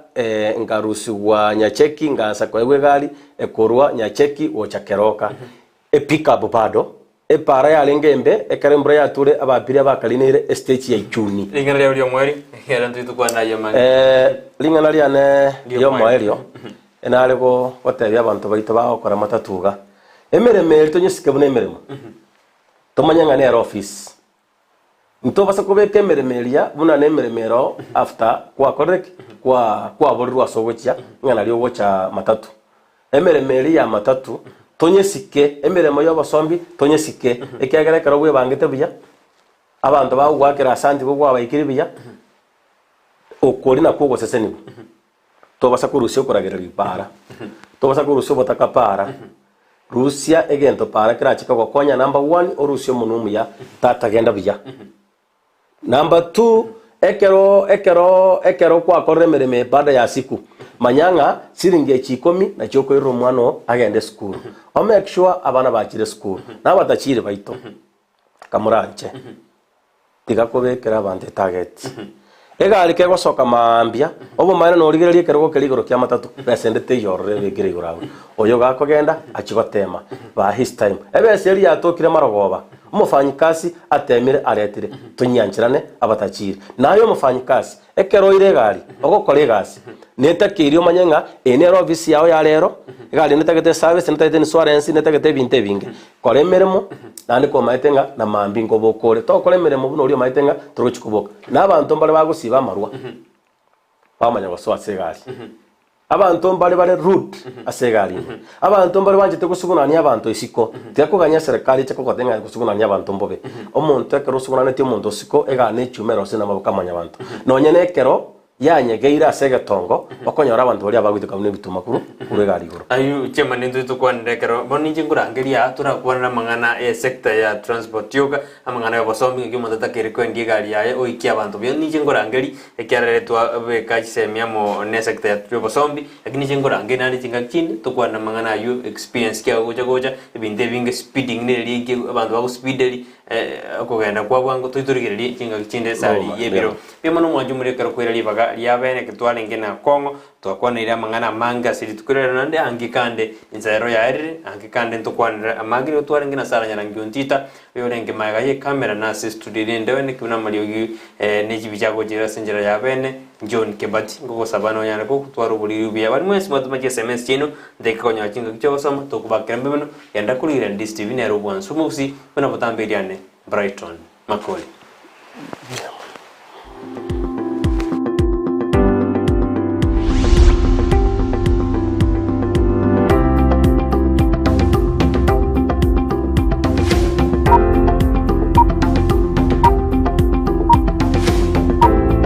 C: ngarusiwa nyacheki ngasa kwa gari ekorwa nyacheki wochakeroka pick up bado para ya lengembe ekarembra ya ture abapiri abakalinire stage ya ichuni
B: lingana lya mweri era ntitu kwa nayo magi
C: lingana lya ne yo mwerio enale ko otebya abantu baito bakora matatuga emereme tonye bune emeremo tomanya ne office nto basa kubeka emeremeria buna ne emeremero after kwa correct kwa borwa sogocha ngana lyo gocha matatu emeremeri ya matatu tonye sike emeremo yo basombi tonye sike ekyagera karo bwe bangete buya abantu bagwakira asanti bwo abayikiri buya okori na kugo seseni to basa kurusio kuragira ripara to basa kurusio botakapara Rusia egento para kira chika kwa konya number 1 orusio munumu ya tata genda buya number 2 ekero kwa koremereme baada ya siku manyanga siringe chikomi na choko iro mwana agende school o make sure abana bakire school na batachire baito kamuranje tigakobekera abante target egari ke gosoka mambia obo maana no rigererie kero gokerigoro kya matatu besendete yorore begire igurawo oyo gakogenda achigotema ba his time ebe seri atokire marogoba umufanyikasi atemire aretire tunyanchirane abatachire nayo umufanyikasi ekero ire gari ogokore gasi netakirio manyenga ene office yao ya lero gari netagete service netagete insurance netagete binte binge kore meremo nandi ko maitenga na mambingo bokore to kore meremo buno rio maitenga turuchikuboka nabantu mbale bagusiba amarwa bamanya goswa segari abantu mbale rude asegari abantu mbale banjete gusugunania abantu isiko tiakuganya serikali cyo kotenga gusugunania abantu mbobe omuntu ekero sugunana ti omuntu siko egane chumero sina mabukamanya abantu nonye nekero yanyegeira asegetongo bakonyora abantu bali abagwituka mu bitumakuru kuregari iguru
B: ayu chema nindu tukwandekero boninje ngurangeria turakwana mangana sector ya transport yoga amangana ya bosombi ngimo tatakere ko ndigari yaye oiki abantu byo ninje ngurangeri ekiareretwa bekachi semiamo ne sector ya bosombi lakini ninje ngurangeri nani tinga kindi tukwana mangana ayu experience kya goja ibinde binge speeding ne ligi abantu bago speedeli akogenda kwa bwango tuiturigererie kinga kinde sari yebiro bimano mwajumure kero kwera libaga lyabene kitwale ngena kongo twakwana ira mangana manga siri tukurera nande angikande inzairo ya eri angikande tukwanira amagiri utwale ngena sara nyana ngyontita yorenge magaye kamera na studio ndewe ne kuna maliogi neji bijago jira senjera ya bene John Kebati ngoko sabano yana ko twaro buli bya bari mwese matumaje SMS chino ndeka konya kinga kicho sama tukubakira mbeno yanda kulira DSTV ne robwan sumusi bana botambiriane Brighton Makoli.